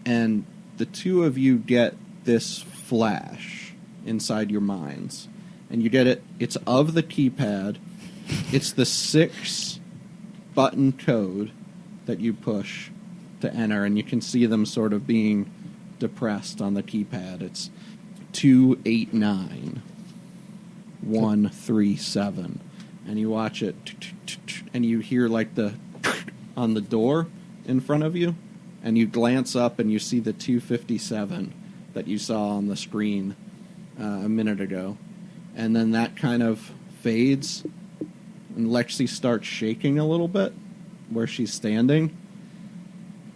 Speaker 2: and the two of you get this flash inside your minds, and you get it. It's of the keypad. It's the 6-button code that you push to enter, and you can see them sort of being depressed on the keypad. It's 289 137, and you watch it, and you hear like the on the door in front of you, and you glance up and you see the 257 that you saw on the screen a minute ago, and then that kind of fades, and Lexi starts shaking a little bit where she's standing,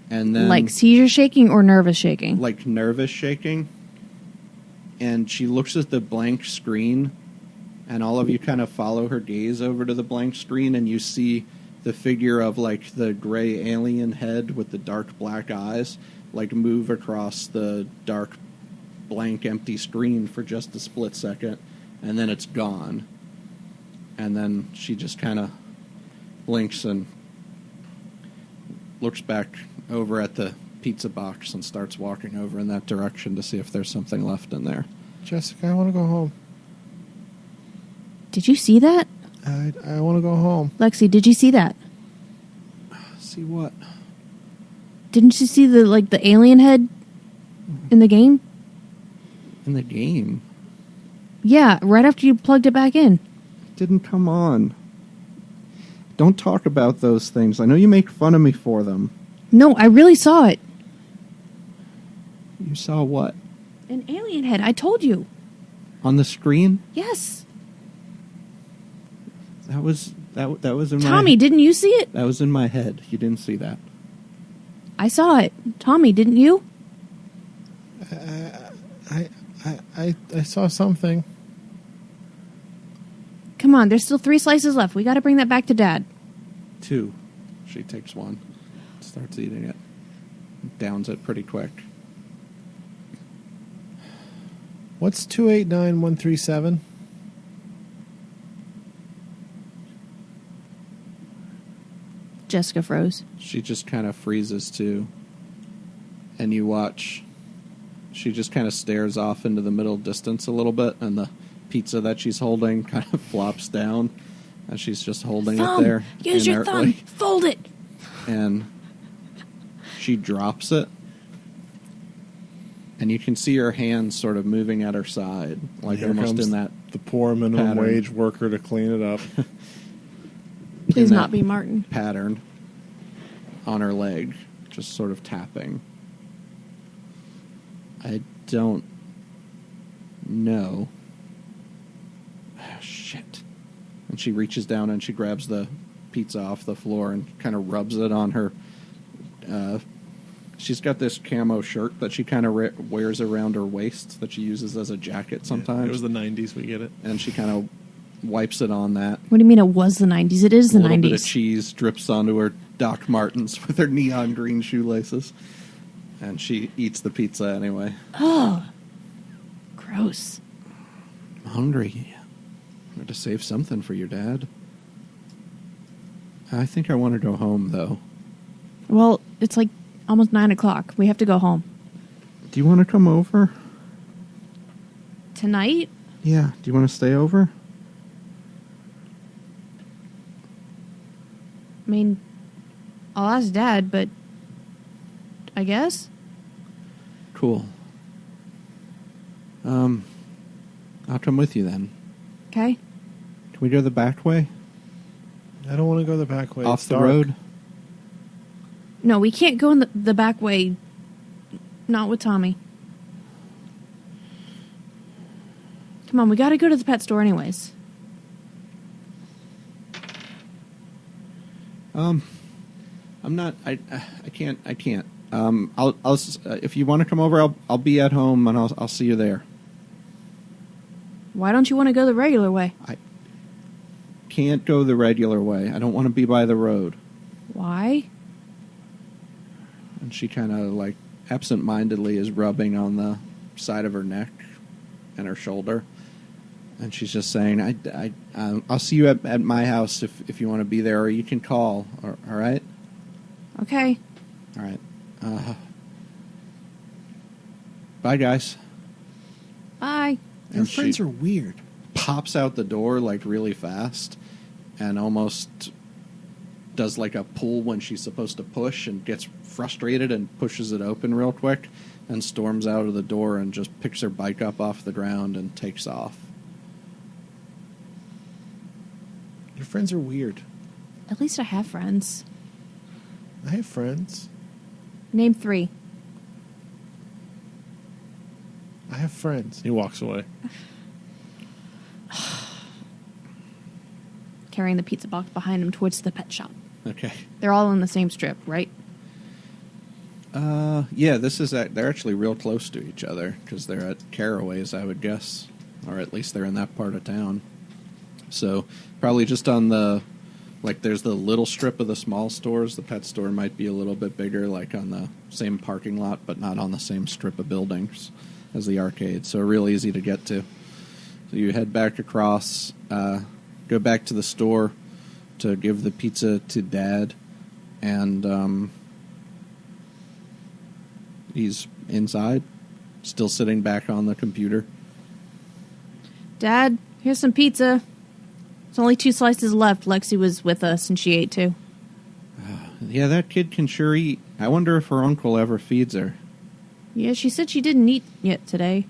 Speaker 2: and then
Speaker 1: Like seizure shaking or nervous shaking?
Speaker 2: like nervous shaking, and she looks at the blank screen, and all of you kind of follow her gaze over to the blank screen, and you see the figure of like the gray alien head with the dark black eyes like move across the dark blank empty screen for just a split second, and then it's gone, and then she just kind of blinks and looks back over at the pizza box and starts walking over in that direction to see if there's something left in there.
Speaker 3: Jessica, I want to go home.
Speaker 1: Did you see that?
Speaker 3: I want to go home.
Speaker 1: Lexi, did you see that?
Speaker 2: See what?
Speaker 1: Didn't you see the alien head in the game?
Speaker 2: In the game?
Speaker 1: Yeah, right after you plugged it back in.
Speaker 2: It didn't come on. Don't talk about those things. I know you make fun of me for them.
Speaker 1: No, I really saw it.
Speaker 2: You saw what?
Speaker 1: An alien head, I told you.
Speaker 2: On the screen?
Speaker 1: Yes.
Speaker 2: That was in
Speaker 1: Tommy,
Speaker 2: my
Speaker 1: didn't you see it?
Speaker 2: That was in my head. You didn't see that.
Speaker 1: I saw it. Tommy, didn't you?
Speaker 3: I saw something.
Speaker 1: Come on, there's still 3 slices left. We got to bring that back to Dad.
Speaker 2: 2. She takes one. Starts eating it. Downs it pretty quick.
Speaker 3: What's 289137?
Speaker 1: Jessica froze.
Speaker 2: She just kind of freezes too. And you watch. She just kind of stares off into the middle distance a little bit, and the pizza that she's holding kind of flops down, and she's just holding it there.
Speaker 1: Use your
Speaker 2: inertly.
Speaker 1: thumb. Fold it.
Speaker 2: And she drops it, and you can see her hands sort of moving at her side, like
Speaker 3: Here
Speaker 2: almost
Speaker 3: comes
Speaker 2: in that
Speaker 3: the poor minimum
Speaker 2: pattern.
Speaker 3: wage worker to clean it up.
Speaker 1: Please
Speaker 2: in
Speaker 1: not
Speaker 2: that
Speaker 1: be Martin.
Speaker 2: pattern on her leg, just sort of tapping. I don't know. Shit. And she reaches down and she grabs the pizza off the floor and kind of rubs it on her. She's got this camo shirt that she kind of wears around her waist that she uses as a jacket sometimes.
Speaker 3: It was the 90s, we get it.
Speaker 2: And she kind of wipes it on that.
Speaker 1: What do you mean it was the 90s? It is the
Speaker 2: A little
Speaker 1: 90s.
Speaker 2: bit of cheese drips onto her Doc Martens with her neon green shoelaces. And she eats the pizza anyway.
Speaker 1: Oh, gross.
Speaker 2: I'm hungry. I had to save something for your dad. I think I want to go home, though.
Speaker 1: Well, it's like almost 9 o'clock. We have to go home.
Speaker 2: Do you want to come over?
Speaker 1: Tonight?
Speaker 2: Yeah. Do you want to stay over?
Speaker 1: I mean, I'll ask Dad, but I guess.
Speaker 2: Cool. I'll come with you then.
Speaker 1: Okay.
Speaker 2: Can we go the back way?
Speaker 3: I don't want to go the back way.
Speaker 2: Off
Speaker 3: It's
Speaker 2: the
Speaker 3: dark.
Speaker 2: road?
Speaker 1: No, we can't go in the back way. Not with Tommy. Come on, we gotta go to the pet store anyways.
Speaker 2: I'm not. I can't. I'll. If you want to come over, I'll be at home and I'll see you there.
Speaker 1: Why don't you want to go the regular way?
Speaker 2: I can't go the regular way. I don't want to be by the road.
Speaker 1: Why?
Speaker 2: And she kind of like absent-mindedly is rubbing on the side of her neck and her shoulder, and she's just saying, I'll see you at my house if you want to be there, or you can call. All right.
Speaker 1: Okay.
Speaker 2: All right. Bye, guys.
Speaker 1: Bye.
Speaker 3: Your
Speaker 2: And
Speaker 3: friends
Speaker 2: she
Speaker 3: are weird.
Speaker 2: pops out the door like really fast and almost does like a pull when she's supposed to push and gets frustrated and pushes it open real quick and storms out of the door and just picks her bike up off the ground and takes off.
Speaker 3: Your friends are weird.
Speaker 1: At least I have friends.
Speaker 3: I have friends.
Speaker 1: Name 3.
Speaker 3: I have friends. He walks away.
Speaker 1: Carrying the pizza box behind him towards the pet shop.
Speaker 2: Okay.
Speaker 1: They're all in the same strip, right?
Speaker 2: Yeah, they're actually real close to each other because they're at Carraway's, I would guess, or at least they're in that part of town. So probably just on there's the little strip of the small stores. The pet store might be a little bit bigger, like on the same parking lot, but not on the same strip of buildings as the arcade. So real easy to get to. So you head back across, go back to the store to give the pizza to Dad, and he's inside, still sitting back on the computer.
Speaker 1: Dad, here's some pizza. There's only 2 slices left. Lexy was with us and she ate 2.
Speaker 2: Yeah, that kid can sure eat. I wonder if her uncle ever feeds her.
Speaker 1: Yeah, she said she didn't eat yet today.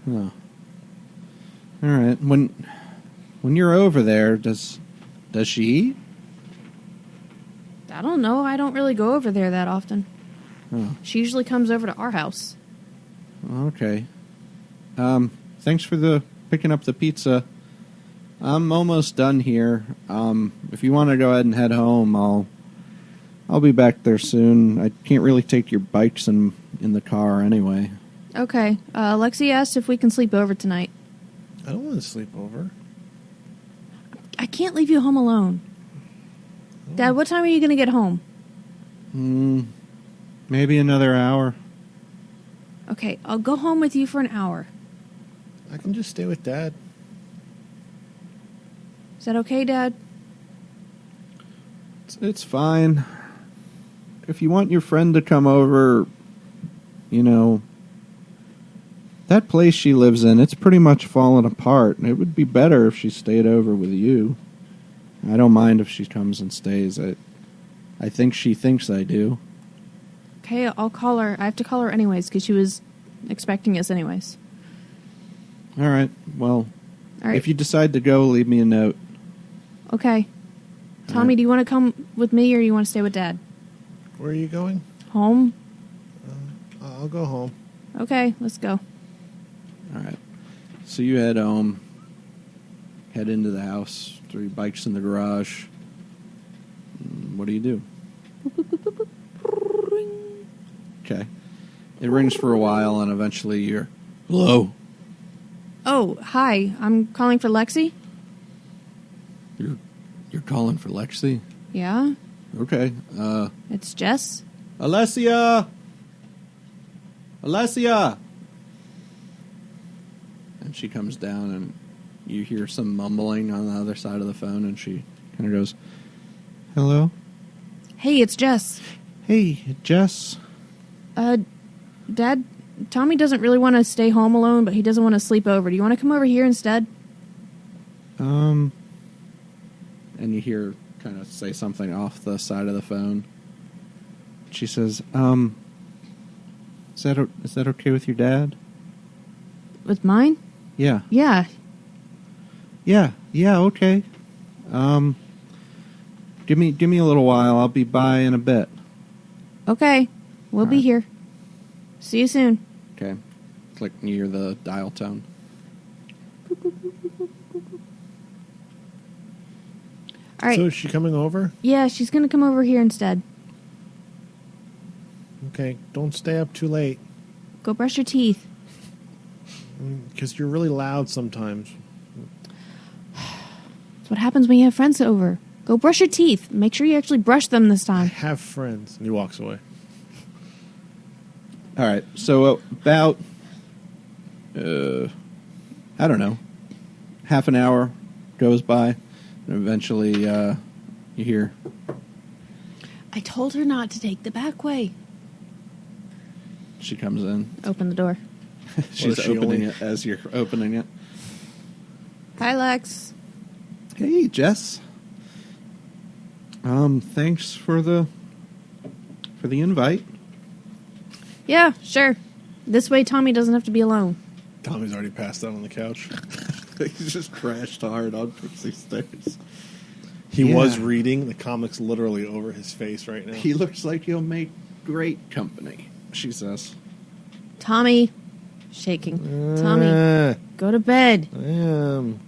Speaker 2: Oh. All right. When you're over there, does she eat?
Speaker 1: I don't know. I don't really go over there that often.
Speaker 2: Oh,
Speaker 1: She usually comes over to our house.
Speaker 2: okay. Thanks for picking up the pizza. I'm almost done here. If you want to go ahead and head home, I'll be back there soon. I can't really take your bikes in the car anyway.
Speaker 1: Okay. Lexy asked if we can sleep over tonight.
Speaker 3: I don't want to sleep over.
Speaker 1: I can't leave you home alone. Dad, what time are you going to get home?
Speaker 2: Maybe another hour.
Speaker 1: Okay, I'll go home with you for an hour.
Speaker 3: I can just stay with Dad.
Speaker 1: Is that okay, Dad?
Speaker 2: It's fine. If you want your friend to come over, that place she lives in, it's pretty much fallen apart. It would be better if she stayed over with you. I don't mind if she comes and stays. I think she thinks I do.
Speaker 1: Okay, I'll call her. I have to call her anyways because she was expecting us anyways.
Speaker 2: All right. Well,
Speaker 1: All right.
Speaker 2: if you decide to go, leave me a note.
Speaker 1: Okay. Tommy, do you want to come with me or you want to stay with Dad?
Speaker 3: Where are you going?
Speaker 1: Home?
Speaker 3: I'll go home.
Speaker 1: Okay, let's go.
Speaker 2: All right. So you head home, head into the house, throw your bikes in the garage. What do you do? Okay. It rings for a while, and eventually you're... Hello?
Speaker 1: Oh, hi. I'm calling for Lexy.
Speaker 2: You're calling for Lexy?
Speaker 1: Yeah?
Speaker 2: Okay.
Speaker 1: It's Jess.
Speaker 2: Alessia! Alessia! And she comes down, and you hear some mumbling on the other side of the phone, and she kind of goes, Hello?
Speaker 1: Hey, it's Jess.
Speaker 2: Hey, Jess.
Speaker 1: Dad, Tommy doesn't really want to stay home alone, but he doesn't want to sleep over. Do you want to come over here instead?
Speaker 2: And you hear kind of say something off the side of the phone. She says, is that okay with your dad?
Speaker 1: With mine?
Speaker 2: Yeah.
Speaker 1: Yeah.
Speaker 2: Yeah, okay. Give me a little while. I'll be by in a bit.
Speaker 1: Okay. We'll be
Speaker 2: Alright.
Speaker 1: here. See you soon.
Speaker 2: Okay. Click near the dial tone.
Speaker 1: All right.
Speaker 3: So is she coming over?
Speaker 1: Yeah, she's going to come over here instead.
Speaker 3: Okay, don't stay up too late.
Speaker 1: Go brush your teeth.
Speaker 3: Because you're really loud sometimes.
Speaker 1: That's what happens when you have friends over. Go brush your teeth. Make sure you actually brush them this
Speaker 3: I
Speaker 1: time.
Speaker 3: have friends. And he walks away.
Speaker 2: All right. So about, I don't know, half an hour goes by, and eventually you hear,
Speaker 1: I told her not to take the back way.
Speaker 2: she comes in.
Speaker 1: Open the door.
Speaker 2: She's
Speaker 3: is she
Speaker 2: opening
Speaker 3: only-
Speaker 2: it as you're opening it.
Speaker 1: Hi, Lex.
Speaker 2: Hey, Jess. Thanks for the invite.
Speaker 1: Yeah, sure. This way Tommy doesn't have to be alone.
Speaker 3: Tommy's already passed out on the couch.
Speaker 2: He just crashed hard on Pixie Stairs.
Speaker 3: He
Speaker 2: Yeah.
Speaker 3: was reading. The comic's literally over his face right now.
Speaker 2: He looks like he'll make great company, she says.
Speaker 1: Tommy. Shaking. Tommy, go to bed.
Speaker 3: I am.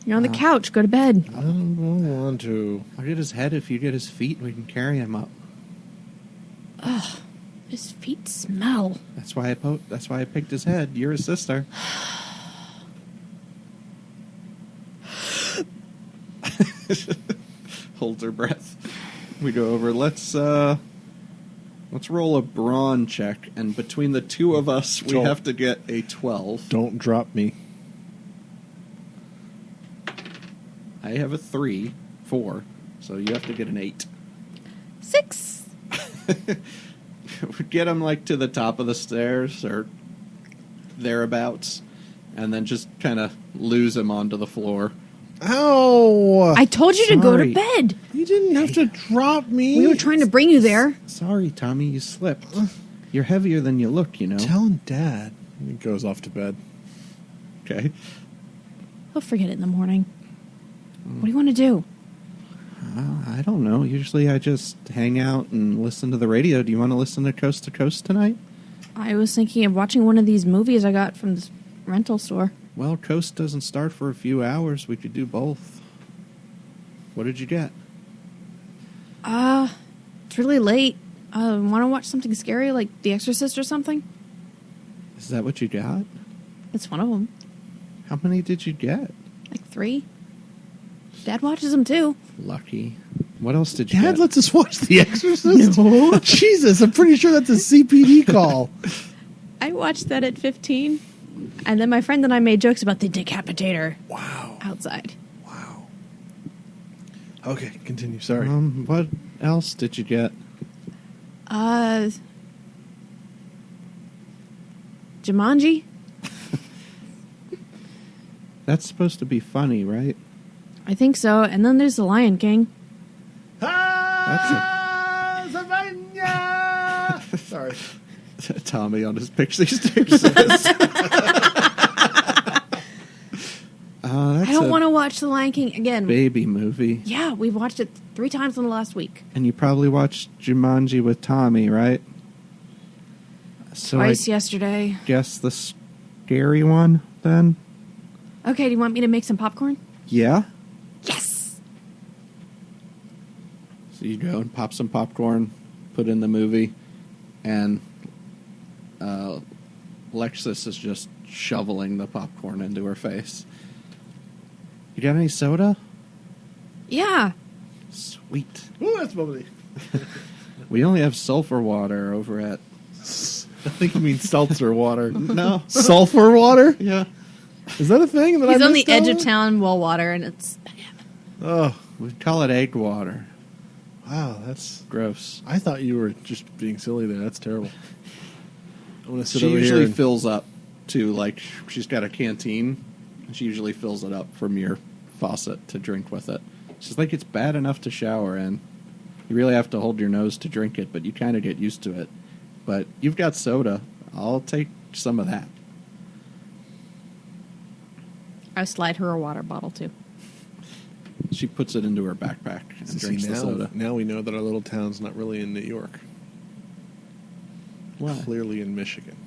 Speaker 1: You're on the couch. Go to bed.
Speaker 3: I don't want to.
Speaker 2: I'll get his head if you get his feet. We can carry him up.
Speaker 1: His feet smell.
Speaker 2: That's why I picked his head. You're his sister. Holds her breath. We go over. Let's roll a brawn check, and between the two of us, we
Speaker 3: Joel.
Speaker 2: have to get a 12.
Speaker 3: Don't drop me.
Speaker 2: I have a 4, so you have to get an 8.
Speaker 1: 6.
Speaker 2: We get him like to the top of the stairs or thereabouts, and then just kind of lose him onto the floor.
Speaker 3: Ow!
Speaker 1: I told you to go to
Speaker 2: Sorry.
Speaker 1: bed.
Speaker 3: You didn't have to drop me.
Speaker 1: We were trying to bring you there.
Speaker 2: Sorry, Tommy, you slipped. You're heavier than you look, you know.
Speaker 3: Tell Dad. He goes off to bed.
Speaker 2: Okay.
Speaker 1: He'll forget it in the morning. What do you want to do?
Speaker 2: I don't know. Usually I just hang out and listen to the radio. Do you want to listen to Coast tonight?
Speaker 1: I was thinking of watching one of these movies I got from this rental store.
Speaker 2: Well, Coast doesn't start for a few hours. We could do both. What did you get?
Speaker 1: It's really late. Want to watch something scary like The Exorcist or something?
Speaker 2: Is that what you got?
Speaker 1: It's one of them.
Speaker 2: How many did you get?
Speaker 1: Like 3. Dad watches them too.
Speaker 2: Lucky. What else did you
Speaker 3: Dad
Speaker 2: get?
Speaker 3: lets us watch The Exorcist? No. Jesus, I'm pretty sure that's a CPD call.
Speaker 1: I watched that at 15. And then my friend and I made jokes about the decapitator
Speaker 3: Wow.
Speaker 1: outside.
Speaker 3: Wow. Okay, continue. Sorry.
Speaker 2: What else did you get?
Speaker 1: Jumanji?
Speaker 2: That's supposed to be funny, right?
Speaker 1: I think so. And then there's The Lion King.
Speaker 3: Sorry.
Speaker 2: Tommy on his Pixie Stairs says.
Speaker 1: I don't want to watch The Lion King again.
Speaker 2: Baby movie.
Speaker 1: Yeah, we've watched it 3 times in the last week.
Speaker 2: And you probably watched Jumanji with Tommy, right? So
Speaker 1: Twice
Speaker 2: I
Speaker 1: yesterday.
Speaker 2: guess the scary one, then?
Speaker 1: Okay, do you want me to make some popcorn?
Speaker 2: Yeah?
Speaker 1: Yes!
Speaker 2: So you go and pop some popcorn, put in the movie, and Lexus is just shoveling the popcorn into her face. You got any soda?
Speaker 1: Yeah.
Speaker 2: Sweet.
Speaker 3: Ooh, that's bubbly.
Speaker 2: We only have sulfur water over at...
Speaker 3: I think you mean seltzer water.
Speaker 2: No.
Speaker 3: Sulfur water?
Speaker 2: Yeah.
Speaker 3: Is that a thing? That
Speaker 1: He's
Speaker 3: I
Speaker 1: on the
Speaker 3: missed
Speaker 1: edge
Speaker 3: out
Speaker 1: of town, well water, and it's...
Speaker 3: Oh,
Speaker 2: We call it egg water.
Speaker 3: wow. That's.
Speaker 2: Gross.
Speaker 3: I thought you were just being silly there. That's terrible. I'm going to sit
Speaker 2: She
Speaker 3: over
Speaker 2: usually
Speaker 3: here. And,
Speaker 2: fills up to, like, she's got a canteen. And she usually fills it up from your faucet to drink with it. She's like, it's bad enough to shower in. You really have to hold your nose to drink it, but you kind of get used to it. But you've got soda. I'll take some of that.
Speaker 1: I slide her a water bottle, too.
Speaker 2: She puts it into her backpack and drinks the soda.
Speaker 3: Now we know that our little town's not really in New York.
Speaker 2: Why?
Speaker 3: Clearly in Michigan.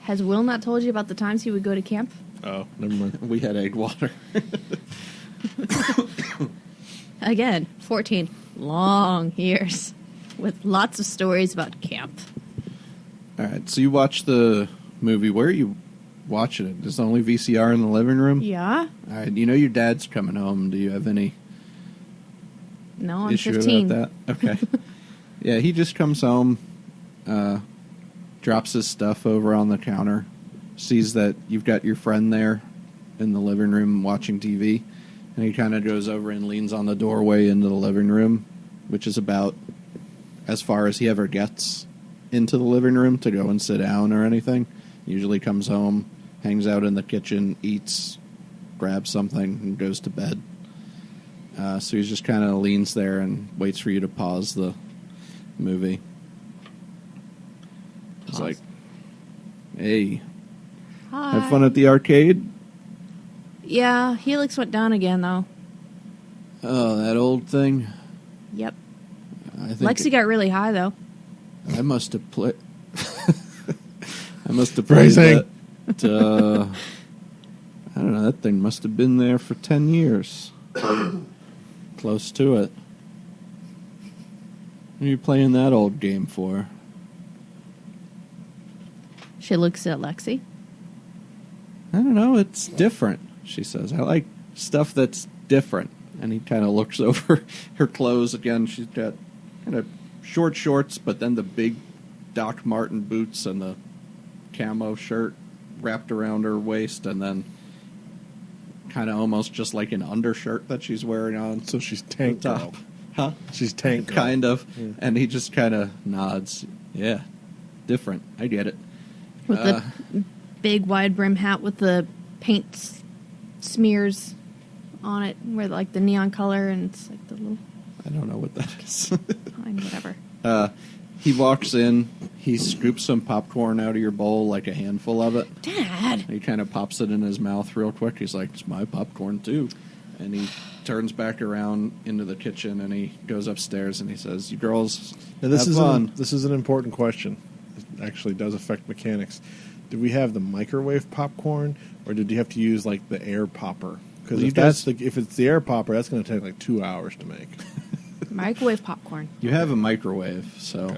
Speaker 1: Has Will not told you about the times he would go to camp?
Speaker 3: Oh, never mind.
Speaker 2: We had egg water.
Speaker 1: Again, 14 long years with lots of stories about camp.
Speaker 2: All right, so you watch the movie. Where are you watching it? Is it only VCR in the living room?
Speaker 1: Yeah?
Speaker 2: All right, you know your dad's coming home. Do you have any
Speaker 1: No, I'm
Speaker 2: issue
Speaker 1: 15.
Speaker 2: about that? Okay. Yeah, he just comes home, drops his stuff over on the counter, sees that you've got your friend there in the living room watching TV, and he kind of goes over and leans on the doorway into the living room, which is about as far as he ever gets into the living room to go and sit down or anything. Usually comes home, hangs out in the kitchen, eats, grabs something, and goes to bed. So he just kind of leans there and waits for you to pause the movie. It's like, hey,
Speaker 1: Hi.
Speaker 2: have fun at the arcade?
Speaker 1: Yeah, Helix went down again, though.
Speaker 2: Oh, that old thing?
Speaker 1: Yep.
Speaker 2: I think
Speaker 1: Lexy got really high, though.
Speaker 2: I must have played. I must have played
Speaker 3: Phrasing.
Speaker 2: that. I don't know. That thing must have been there for 10 years. Close to it. What are you playing that old game for?
Speaker 1: She looks at Lexy.
Speaker 2: I don't know. It's different, she says. I like stuff that's different. And he kind of looks over her clothes again. She's got kind of short shorts, but then the big Doc Marten boots and the camo shirt wrapped around her waist, and then kind of almost just like an undershirt that she's wearing on.
Speaker 3: So she's tank
Speaker 2: the top.
Speaker 3: girl.
Speaker 2: Huh?
Speaker 3: She's tank girl.
Speaker 2: Kind of.
Speaker 3: Yeah.
Speaker 2: And he just kind of nods. Yeah. Different. I get it.
Speaker 1: With the big wide brim hat with the paint smears on it, where like the neon color, and it's like the little...
Speaker 2: I don't know what that is.
Speaker 1: Fine, whatever.
Speaker 2: He walks in. He scoops some popcorn out of your bowl, like a handful of it.
Speaker 1: Dad!
Speaker 2: He kind of pops it in his mouth real quick. He's like, it's my popcorn, too. And he turns back around into the kitchen, and he goes upstairs, and he says, you girls
Speaker 3: Now, this
Speaker 2: have
Speaker 3: is
Speaker 2: fun.
Speaker 3: this is an important question. It actually does affect mechanics. Did we have the microwave popcorn, or did you have to use like the air popper? Because
Speaker 2: Well,
Speaker 3: if it's the air popper, that's going to take like 2 hours to make.
Speaker 1: Microwave popcorn.
Speaker 2: You have a microwave, so...
Speaker 3: Okay.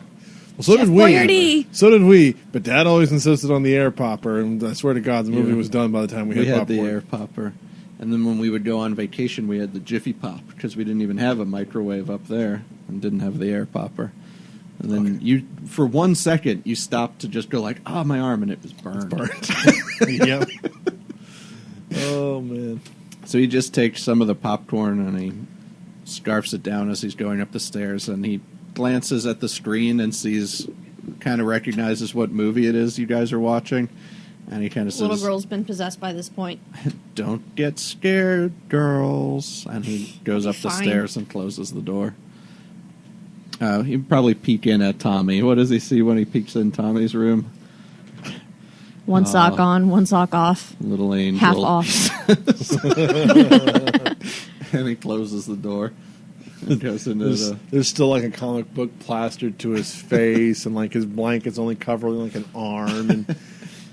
Speaker 3: Well, so
Speaker 1: Chef
Speaker 3: did we.
Speaker 1: Boyardee!
Speaker 3: So did we. But Dad always insisted on the air popper, and I swear to God, the movie
Speaker 2: Yeah.
Speaker 3: was done by the time we
Speaker 2: We
Speaker 3: had
Speaker 2: had the
Speaker 3: popcorn.
Speaker 2: air popper. And then when we would go on vacation, we had the Jiffy Pop, because we didn't even have a microwave up there and didn't have the air popper. And then you, for 1 second, you stopped to just go like, my arm, and it was burned.
Speaker 3: Burnt. Yep. Oh man.
Speaker 2: So he just takes some of the popcorn and he scarfs it down as he's going up the stairs, and he glances at the screen and kind of recognizes what movie it is you guys are watching, and he kind of says,
Speaker 1: Little girl's been possessed by this point.
Speaker 2: don't get scared, girls. And he goes up the
Speaker 1: Fine.
Speaker 2: stairs and closes the door. He'd probably peek in at Tommy. What does he see when he peeks in Tommy's room?
Speaker 1: One sock on, one sock off.
Speaker 2: Little angel.
Speaker 1: Half off.
Speaker 2: And he closes the door and goes into
Speaker 3: There's still like a comic book plastered to his face, and like his blanket's only covering like an arm,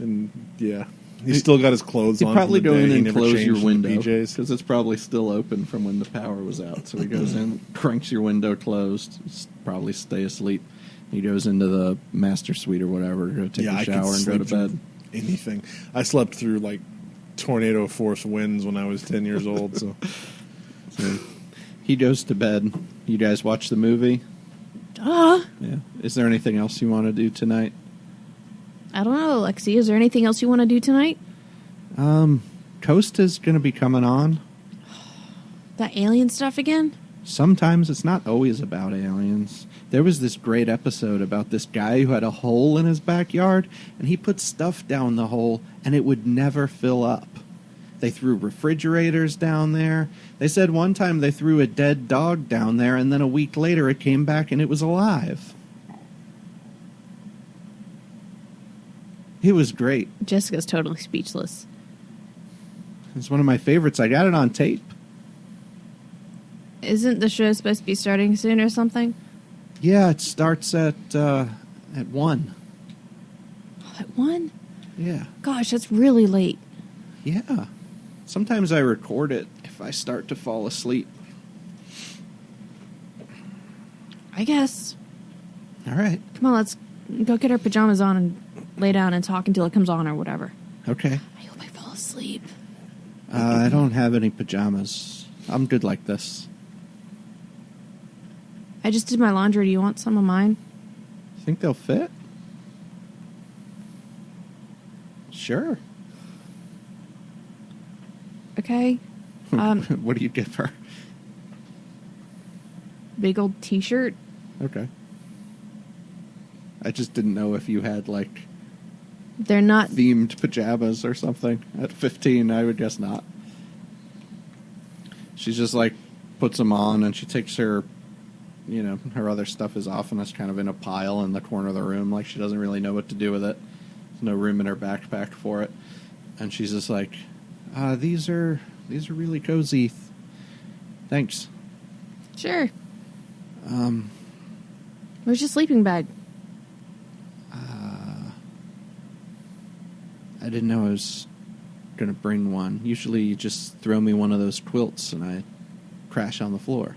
Speaker 3: and yeah, he's still got his clothes
Speaker 2: You
Speaker 3: on.
Speaker 2: probably
Speaker 3: from the
Speaker 2: go
Speaker 3: day.
Speaker 2: in
Speaker 3: He
Speaker 2: and
Speaker 3: never
Speaker 2: close
Speaker 3: changed
Speaker 2: your
Speaker 3: into
Speaker 2: window
Speaker 3: PJs.
Speaker 2: because it's probably still open from when the power was out. So he goes in, cranks your window closed, probably stay asleep. He goes into the master suite or whatever to go take
Speaker 3: Yeah,
Speaker 2: a
Speaker 3: I could
Speaker 2: shower and go to
Speaker 3: sleep through
Speaker 2: bed.
Speaker 3: anything. I slept through like tornado force winds when I was 10 years old. So
Speaker 2: So he goes to bed. You guys watch the movie?
Speaker 1: Duh.
Speaker 2: Yeah. Is there anything else you want to do tonight?
Speaker 1: I don't know, Lexi. Is there anything else you want to do tonight?
Speaker 2: Coast is going to be coming on.
Speaker 1: That alien stuff again?
Speaker 2: Sometimes it's not always about aliens. There was this great episode about this guy who had a hole in his backyard, and he put stuff down the hole, and it would never fill up. They threw refrigerators down there. They said one time they threw a dead dog down there, and then a week later it came back and it was alive. It was great.
Speaker 1: Jessica's totally speechless.
Speaker 2: It's one of my favorites. I got it on tape.
Speaker 1: Isn't the show supposed to be starting soon or something?
Speaker 2: Yeah, it starts at 1.
Speaker 1: Oh, at 1?
Speaker 2: Yeah.
Speaker 1: Gosh, that's really late.
Speaker 2: Yeah. Sometimes I record it if I start to fall asleep.
Speaker 1: I guess.
Speaker 2: All right.
Speaker 1: Come on, let's go get our pajamas on and lay down and talk until it comes on or whatever.
Speaker 2: Okay.
Speaker 1: I hope I fall asleep.
Speaker 2: I don't have any pajamas. I'm good like this.
Speaker 1: I just did my laundry. Do you want some of mine?
Speaker 2: Think they'll fit? Sure.
Speaker 1: Okay.
Speaker 2: What do you give her?
Speaker 1: Big old t-shirt.
Speaker 2: Okay. I just didn't know if you had, like,
Speaker 1: They're not...
Speaker 2: themed pajamas or something. At 15, I would guess not. She's just, like, puts them on, and she takes her, you know, her other stuff is off, and it's kind of in a pile in the corner of the room. Like, she doesn't really know what to do with it. There's no room in her backpack for it. And she's just like, these are really cozy. Thanks.
Speaker 1: Sure. Where's your sleeping bag?
Speaker 2: I didn't know I was going to bring one. Usually you just throw me one of those quilts and I crash on the floor.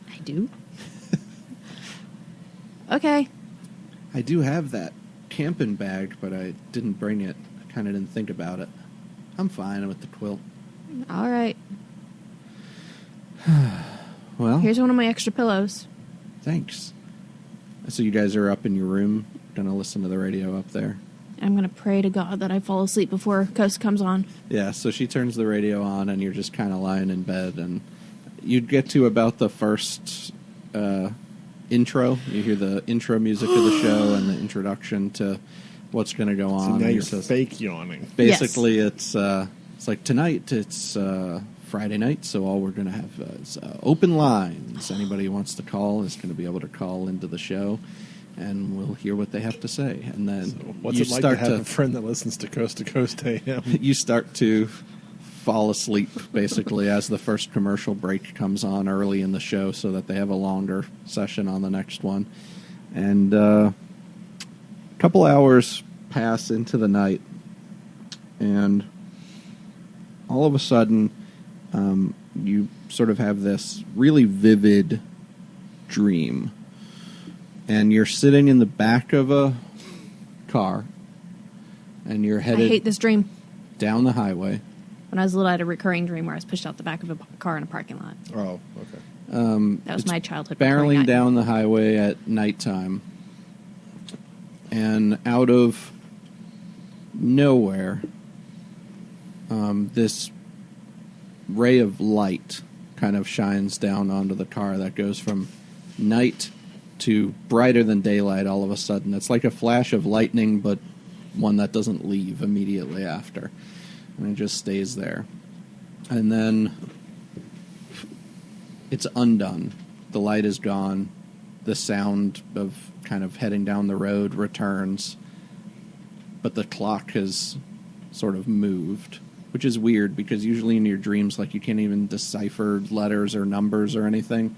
Speaker 1: I do. Okay.
Speaker 2: I do have that camping bag, but I didn't bring it. I kind of didn't think about it. I'm fine with the quilt.
Speaker 1: All right.
Speaker 2: Well,
Speaker 1: Here's one of my extra pillows.
Speaker 2: thanks. So you guys are up in your room, going to listen to the radio up there?
Speaker 1: I'm going to pray to God that I fall asleep before Coast comes on.
Speaker 2: Yeah, so she turns the radio on, and you're just kind of lying in bed, and you'd get to about the first intro. You hear the intro music of the show and the introduction to what's going to go on.
Speaker 3: So now
Speaker 2: and
Speaker 3: you're
Speaker 2: just-
Speaker 3: fake yawning.
Speaker 2: Basically, it's like tonight, it's Friday night, so all we're going to have is open lines. Anybody who wants to call is going to be able to call into the show, and we'll hear what they have to say. And then
Speaker 3: So what's
Speaker 2: you
Speaker 3: it like
Speaker 2: start
Speaker 3: to have a friend that listens to Coast AM?
Speaker 2: you start to fall asleep, basically, as the first commercial break comes on early in the show so that they have a longer session on the next one. And a couple hours pass into the night, and all of a sudden, you sort of have this really vivid dream. And you're sitting in the back of a car, and you're
Speaker 1: I
Speaker 2: headed
Speaker 1: hate this dream.
Speaker 2: down the highway.
Speaker 1: When I was little, I had a recurring dream where I was pushed out the back of a car in a parking lot.
Speaker 3: Oh, okay.
Speaker 1: That was
Speaker 2: It's
Speaker 1: my childhood. recurring
Speaker 2: barreling
Speaker 1: nightmare.
Speaker 2: down the highway at nighttime, and out of nowhere, this ray of light kind of shines down onto the car that goes from night to brighter than daylight all of a sudden. It's like a flash of lightning, but one that doesn't leave immediately after. And it just stays there. And then it's undone. The light is gone. The sound of kind of heading down the road returns. But the clock has sort of moved, which is weird because usually in your dreams, like, you can't even decipher letters or numbers or anything.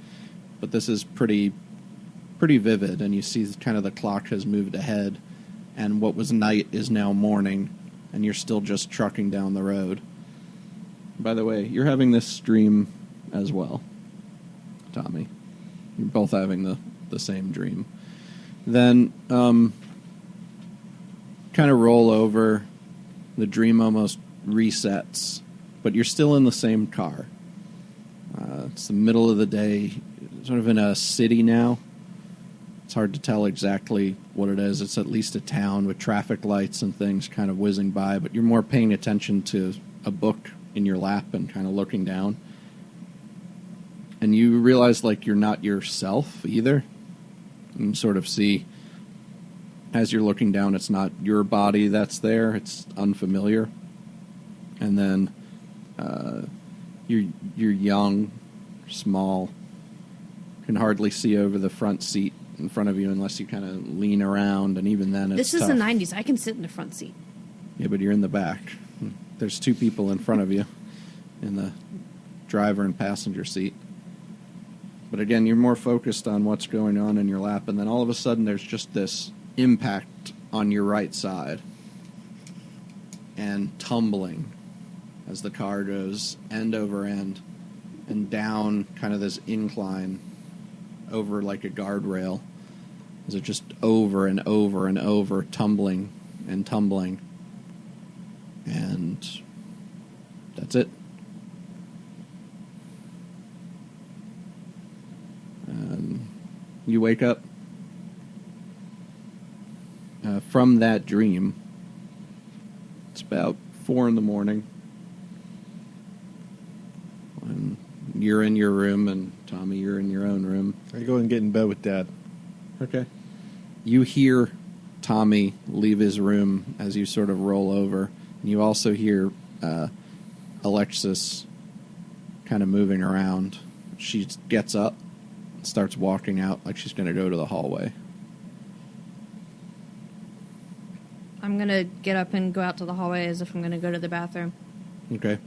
Speaker 2: But this is pretty vivid, and you see kind of the clock has moved ahead, and what was night is now morning, and you're still just trucking down the road. By the way, you're having this dream as well, Tommy. You're both having the same dream. Then kind of roll over. The dream almost resets, but you're still in the same car. It's the middle of the day, sort of in a city now. It's hard to tell exactly what it is. It's at least a town with traffic lights and things kind of whizzing by, but you're more paying attention to a book in your lap and kind of looking down. And you realize, like, you're not yourself either. You sort of see, as you're looking down, it's not your body that's there. It's unfamiliar. And then you're young, small, can hardly see over the front seat in front of you unless you kind of lean around, and even then it's
Speaker 1: This is
Speaker 2: tough.
Speaker 1: the 90s. I can sit in the front seat.
Speaker 2: Yeah, but you're in the back. There's two people in front of you in the driver and passenger seat. But again, you're more focused on what's going on in your lap, and then all of a sudden there's just this impact on your right side and tumbling as the car goes end over end and down kind of this incline over like a guardrail. Is it just over and over and over, tumbling and tumbling. And that's it. You wake up from that dream. It's about 4 a.m. And you're in your room, and Tommy, you're in your own room.
Speaker 3: I go and get in bed with Dad.
Speaker 2: Okay. You hear Tommy leave his room as you sort of roll over. And you also hear Alexis kind of moving around. She gets up, starts walking out like she's going to go to the hallway.
Speaker 1: I'm going to get up and go out to the hallway as if I'm going to go to the bathroom.
Speaker 2: Okay.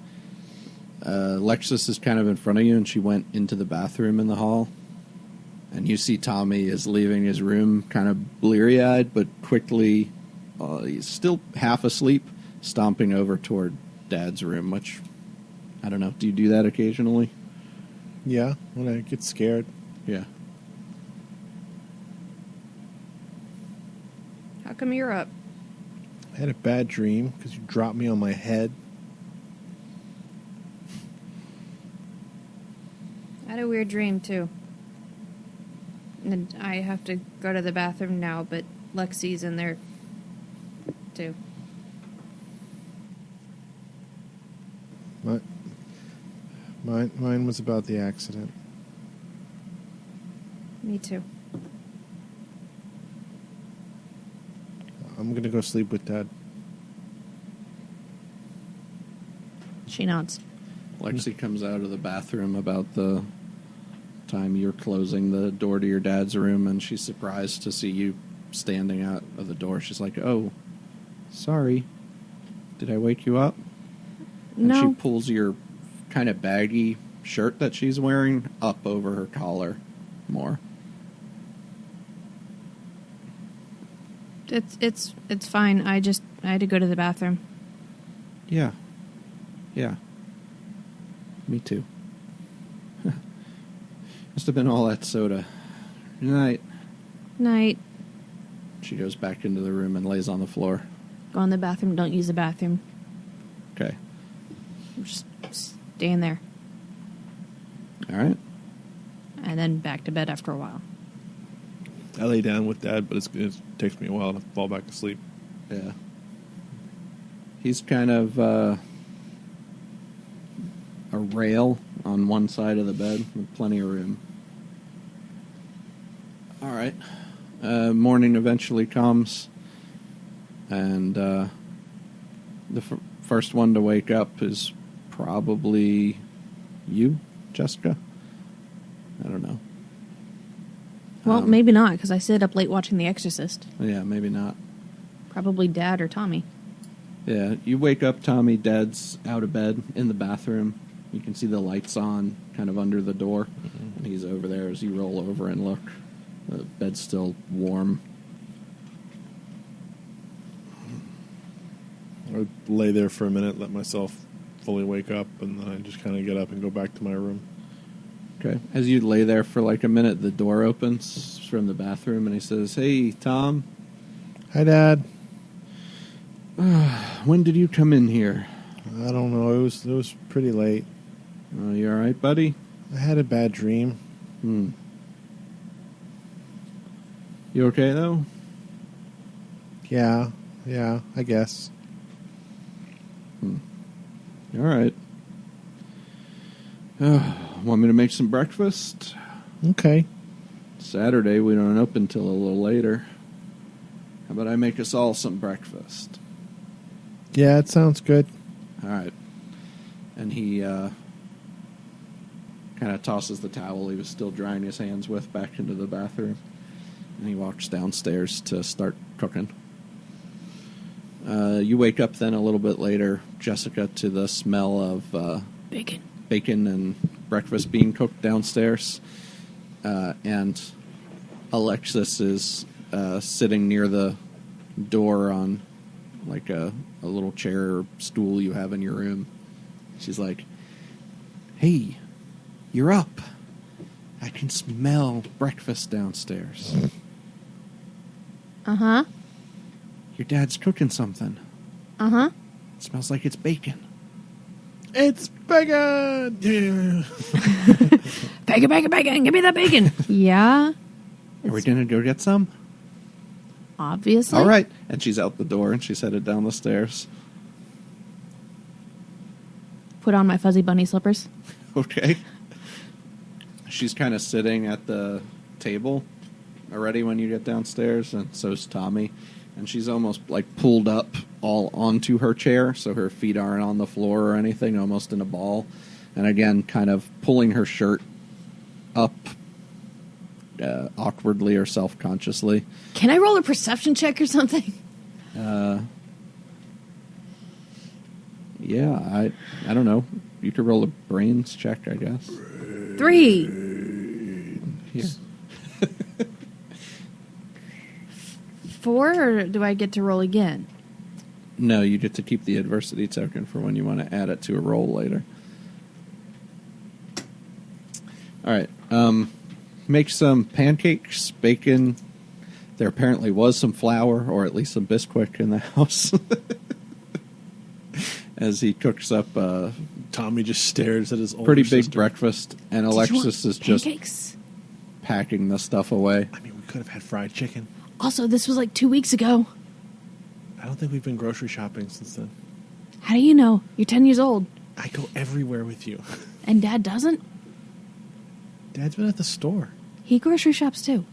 Speaker 2: Alexis is kind of in front of you, and she went into the bathroom in the hall. And you see Tommy is leaving his room kind of bleary-eyed, but quickly, he's still half asleep, stomping over toward Dad's room, which, I don't know, do you do that occasionally?
Speaker 3: Yeah, when I get scared.
Speaker 2: Yeah.
Speaker 1: How come you're up?
Speaker 3: I had a bad dream because you dropped me on my head.
Speaker 1: I had a weird dream, too. And I have to go to the bathroom now, but Lexy's in there, too.
Speaker 3: Mine was about the accident.
Speaker 1: Me too.
Speaker 3: I'm going to go sleep with Dad.
Speaker 1: She nods.
Speaker 2: Lexi comes out of the bathroom about the time you're closing the door to your dad's room, and she's surprised to see you standing out of the door. She's like, "Oh, sorry. Did I wake you up?" And
Speaker 1: No.
Speaker 2: she pulls your kind of baggy shirt that she's wearing up over her collar more.
Speaker 1: It's fine. I had to go to the bathroom.
Speaker 2: Yeah. Yeah. Me too. Must have been all that soda. Good night.
Speaker 1: Night.
Speaker 2: She goes back into the room and lays on the floor.
Speaker 1: Go in the bathroom. Don't use the bathroom.
Speaker 2: Okay.
Speaker 1: Just stay in there.
Speaker 2: All right.
Speaker 1: And then back to bed after a while.
Speaker 3: I lay down with Dad, but it takes me a while to fall back asleep.
Speaker 2: Yeah. He's kind of a rail on one side of the bed with plenty of room. All right. Morning eventually comes, and the first one to wake up is probably you, Jessica. I don't know.
Speaker 1: Well, maybe not, because I stayed up late watching The Exorcist.
Speaker 2: Yeah, maybe not.
Speaker 1: Probably Dad or Tommy.
Speaker 2: Yeah, you wake up, Tommy. Dad's out of bed in the bathroom. You can see the lights on kind of under the door. Mm-hmm. And he's over there as you roll over and look. The bed's still warm.
Speaker 3: I would lay there for a minute, let myself fully wake up, and then I just kind of get up and go back to my room.
Speaker 2: Okay. As you lay there for like a minute, the door opens from the bathroom, and he says, "Hey, Tom."
Speaker 3: Hi, Dad.
Speaker 2: When did you come in here?
Speaker 3: I don't know. It was pretty late.
Speaker 2: You all right, buddy?
Speaker 3: I had a bad dream.
Speaker 2: You okay, though?
Speaker 3: Yeah, I guess.
Speaker 2: All right. Want me to make some breakfast?
Speaker 3: Okay.
Speaker 2: Saturday, we don't open till a little later. How about I make us all some breakfast?
Speaker 3: Yeah, it sounds good.
Speaker 2: All right. he kind of tosses the towel he was still drying his hands with back into the bathroom. And he walks downstairs to start cooking. You wake up then a little bit later, Jessica, to the smell of bacon and breakfast being cooked downstairs. And Alexis is sitting near the door on like a little chair or stool you have in your room. She's like, "Hey, you're up. I can smell breakfast downstairs."
Speaker 1: Uh-huh.
Speaker 2: "Your dad's cooking something.
Speaker 1: Uh-huh.
Speaker 2: It smells like it's bacon."
Speaker 3: It's bacon! Yeah.
Speaker 1: Bacon, bacon, bacon! Give me that bacon! Yeah.
Speaker 2: "Are we going to go get some?"
Speaker 1: Obviously.
Speaker 2: "All right." And she's out the door and she's headed down the stairs.
Speaker 1: Put on my fuzzy bunny slippers.
Speaker 2: Okay. She's kind of sitting at the table already when you get downstairs, and so's Tommy. And she's almost like pulled up all onto her chair, so her feet aren't on the floor or anything, almost in a ball. And again, kind of pulling her shirt up awkwardly or self-consciously.
Speaker 1: Can I roll a perception check or something?
Speaker 2: Yeah, I don't know. You could roll a brains check, I guess.
Speaker 1: 3.
Speaker 2: Yeah.
Speaker 1: 4, or do I get to roll again?
Speaker 2: No, you get to keep the adversity token for when you want to add it to a roll later. All right. Make some pancakes, bacon. There apparently was some flour, or at least some Bisquick in the house. As he cooks up a
Speaker 3: Tommy just stares at his older
Speaker 2: pretty big
Speaker 3: sister.
Speaker 2: breakfast, and
Speaker 1: Did you
Speaker 2: Alexis
Speaker 1: want
Speaker 2: is just
Speaker 1: pancakes?
Speaker 2: packing the stuff away.
Speaker 3: I mean, we could have had fried chicken.
Speaker 1: Also, this was like 2 weeks ago.
Speaker 3: I don't think we've been grocery shopping since then.
Speaker 1: How do you know? You're 10 years old.
Speaker 3: I go everywhere with you.
Speaker 1: And Dad doesn't?
Speaker 3: Dad's been at the store.
Speaker 1: He grocery shops too.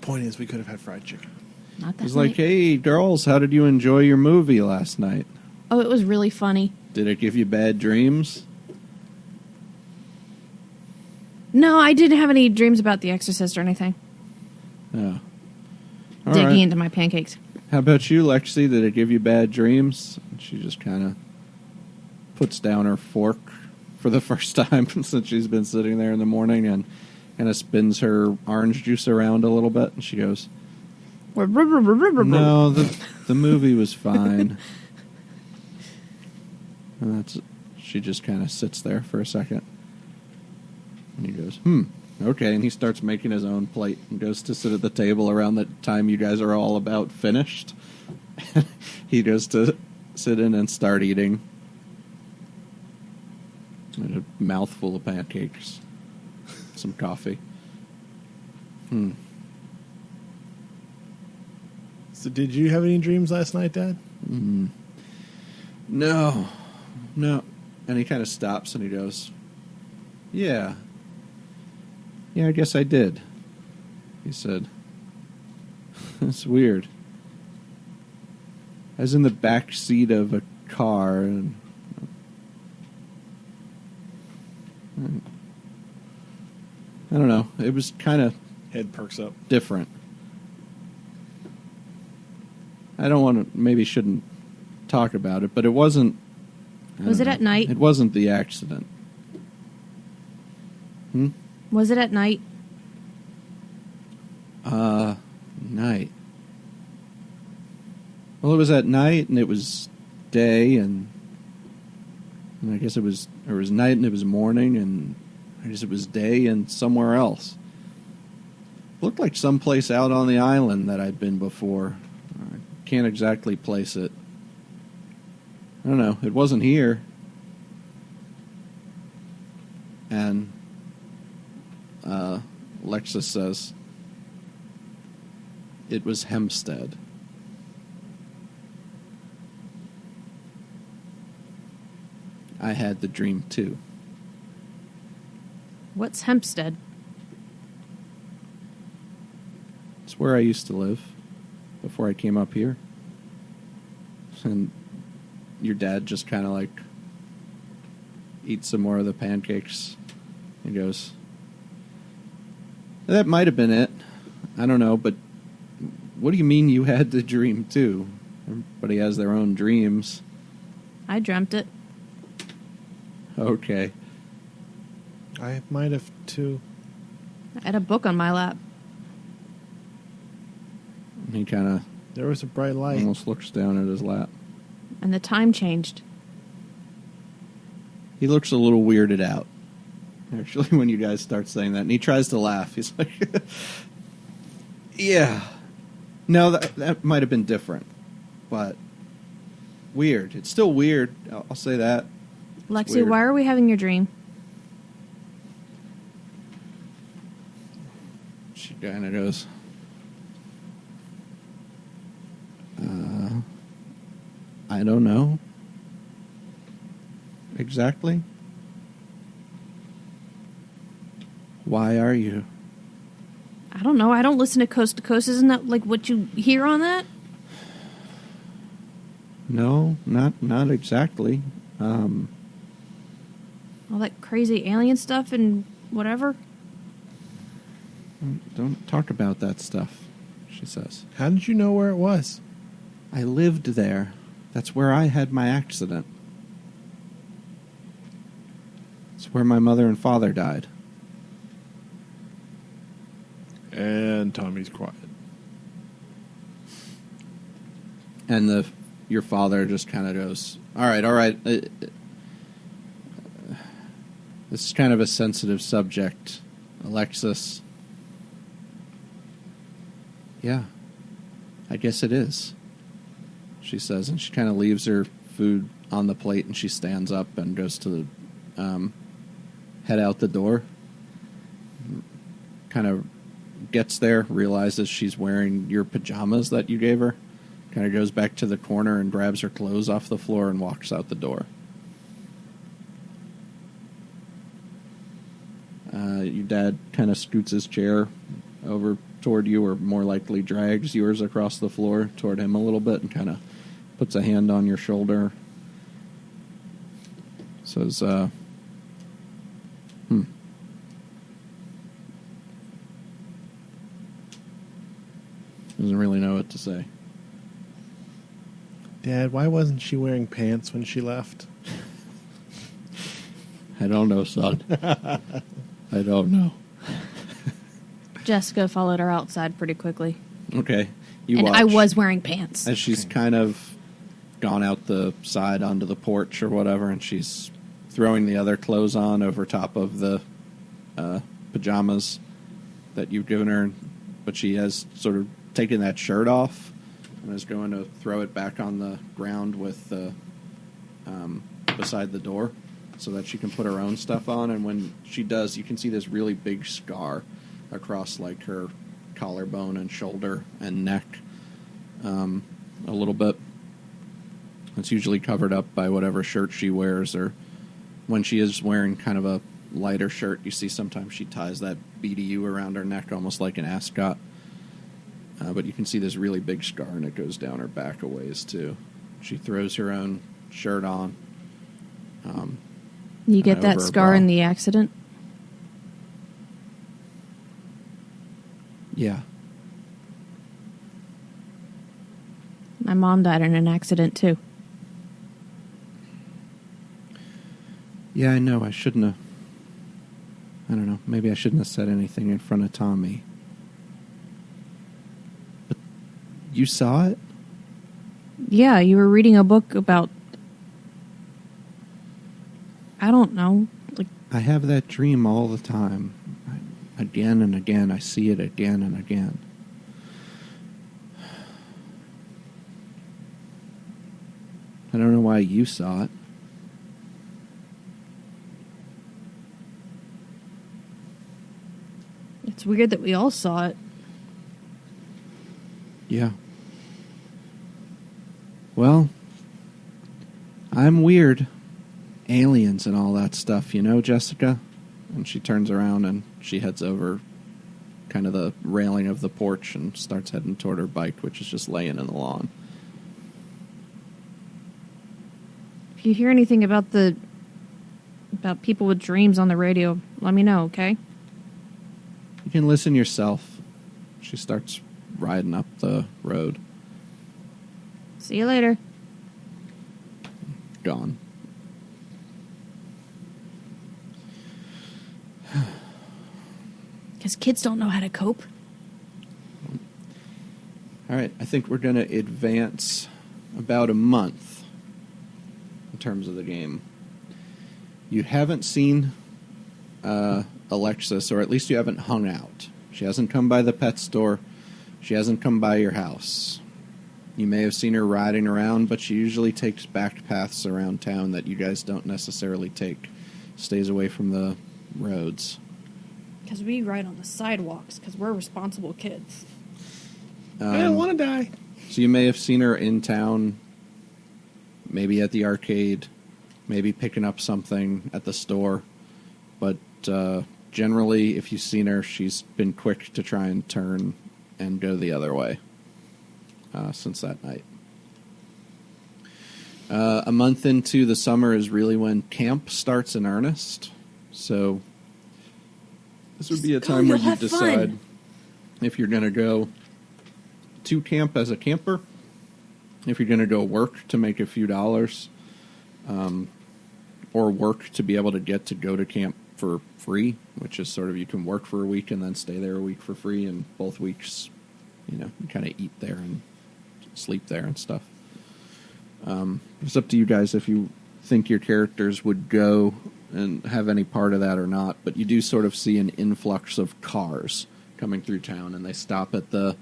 Speaker 3: Point is, we could have had fried chicken.
Speaker 1: Not that
Speaker 2: He's
Speaker 1: night.
Speaker 2: like, "Hey, girls, how did you enjoy your movie last night?
Speaker 1: Oh, it was really funny.
Speaker 2: Did it give you bad dreams?"
Speaker 1: No, I didn't have any dreams about The Exorcist or anything.
Speaker 2: Oh. All
Speaker 1: Digging
Speaker 2: right.
Speaker 1: into my pancakes.
Speaker 2: How about you, Lexi? Did it give you bad dreams? And she just kind of puts down her fork for the first time since she's been sitting there in the morning and kind of spins her orange juice around a little bit. And she goes, "No, the movie was fine." And she just kind of sits there for a second. And he goes, "Okay." And he starts making his own plate and goes to sit at the table around the time you guys are all about finished. He goes to sit in and start eating. And a mouthful of pancakes. Some coffee.
Speaker 3: So did you have any dreams last night, Dad?
Speaker 2: No. And he kind of stops and he goes, Yeah, I guess I did," he said. "That's weird. I was in the back seat of a car and I don't know. It was kind of
Speaker 3: Head perks up.
Speaker 2: different. I don't want to, maybe shouldn't talk about it, but it wasn't. I
Speaker 1: Was
Speaker 2: don't
Speaker 1: it
Speaker 2: know.
Speaker 1: at night?
Speaker 2: It wasn't the accident.
Speaker 1: Was it at night?
Speaker 2: Night. Well, it was at night and it was day and I guess it was night and it was morning and I guess it was day and somewhere else. Looked like someplace out on the island that I'd been before. I can't exactly place it. I don't know. It wasn't here. And Lexus says, "It was Hempstead." I had the dream too.
Speaker 1: What's Hempstead?
Speaker 2: It's where I used to live before I came up here. And your dad just kind of like eats some more of the pancakes and goes, that might have been it. I don't know, but what do you mean you had the dream too? Everybody has their own dreams.
Speaker 1: I dreamt it.
Speaker 2: Okay.
Speaker 3: I might have too.
Speaker 1: I had a book on my lap.
Speaker 2: He kind of
Speaker 3: There was a bright light.
Speaker 2: almost looks down at his lap.
Speaker 1: And the time changed.
Speaker 2: He looks a little weirded out, actually, when you guys start saying that. And he tries to laugh. He's like, yeah. No, that might have been different. But weird. It's still weird. I'll say that. It's
Speaker 1: Lexy,
Speaker 2: weird.
Speaker 1: why are we having your dream?
Speaker 2: She kind of goes, I don't know. Exactly. Why are you?
Speaker 1: I don't know. I don't listen to Coast to Coast. Isn't that like what you hear on that?
Speaker 2: No, not exactly.
Speaker 1: All that crazy alien stuff and whatever?
Speaker 2: Don't talk about that stuff, she says.
Speaker 3: How did you know where it was?
Speaker 2: I lived there. That's where I had my accident. It's where my mother and father died.
Speaker 3: And Tommy's quiet.
Speaker 2: And your father just kind of goes, all right. This is kind of a sensitive subject, Alexis. Yeah, I guess it is, she says. And she kind of leaves her food on the plate and she stands up and goes to head out the door. Kind of gets there, realizes she's wearing your pajamas that you gave her. Kind of goes back to the corner and grabs her clothes off the floor and walks out the door. Your dad kind of scoots his chair over toward you, or more likely drags yours across the floor toward him a little bit and kind of puts a hand on your shoulder. Says, Doesn't really know what to say.
Speaker 3: Dad, why wasn't she wearing pants when she left?
Speaker 2: I don't know, son. I don't know.
Speaker 1: Jessica followed her outside pretty quickly.
Speaker 2: Okay.
Speaker 1: And
Speaker 2: watch
Speaker 1: I was wearing pants.
Speaker 2: as she's kind of gone out the side onto the porch or whatever, and she's throwing the other clothes on over top of the pajamas that you've given her, but she has sort of taken that shirt off and is going to throw it back on the ground with beside the door so that she can put her own stuff on. And when she does, you can see this really big scar across like her collarbone and shoulder and neck a little bit. It's usually covered up by whatever shirt she wears, or when she is wearing kind of a lighter shirt, you see sometimes she ties that BDU around her neck almost like an ascot. But you can see this really big scar, and it goes down her back a ways, too. She throws her own shirt on.
Speaker 1: You get
Speaker 2: and
Speaker 1: that
Speaker 2: over her
Speaker 1: scar
Speaker 2: bra.
Speaker 1: in the accident?
Speaker 2: Yeah.
Speaker 1: My mom died in an accident, too.
Speaker 2: Yeah, I know. I shouldn't have... I don't know. Maybe I shouldn't have said anything in front of Tommy. But you saw it?
Speaker 1: Yeah, you were reading a book about... I don't know. Like,
Speaker 2: I have that dream all the time. Again and again. I see it again and again. I don't know why you saw it.
Speaker 1: it's weird that we all saw it.
Speaker 2: Yeah. Well, I'm weird. Aliens and all that stuff, you know, Jessica? And she turns around and she heads over kind of the railing of the porch and starts heading toward her bike, which is just laying in the lawn.
Speaker 1: If you hear anything about people with dreams on the radio, let me know, okay?
Speaker 2: You can listen yourself. She starts riding up the road.
Speaker 1: See you later.
Speaker 2: Gone.
Speaker 1: Because kids don't know how to cope.
Speaker 2: All right, I think we're going to advance about a month in terms of the game. You haven't seen Alexis, or at least you haven't hung out. She hasn't come by the pet store. She hasn't come by your house. You may have seen her riding around, but she usually takes back paths around town that you guys don't necessarily take. Stays away from the roads.
Speaker 1: Because we ride on the sidewalks, because we're responsible kids.
Speaker 3: I don't want to die.
Speaker 2: So you may have seen her in town, maybe at the arcade, maybe picking up something at the store. But generally, if you've seen her, she's been quick to try and turn and go the other way since that night. A month into the summer is really when camp starts in earnest. So this would be a time where you decide if you're going to go to camp as a camper, if you're going to go work to make a few dollars, or work to be able to get to go to camp for free, which is sort of you can work for a week and then stay there a week for free, and both weeks, you kind of eat there and sleep there and stuff. It's up to you guys if you think your characters would go and have any part of that or not, but you do sort of see an influx of cars coming through town, and they stop at the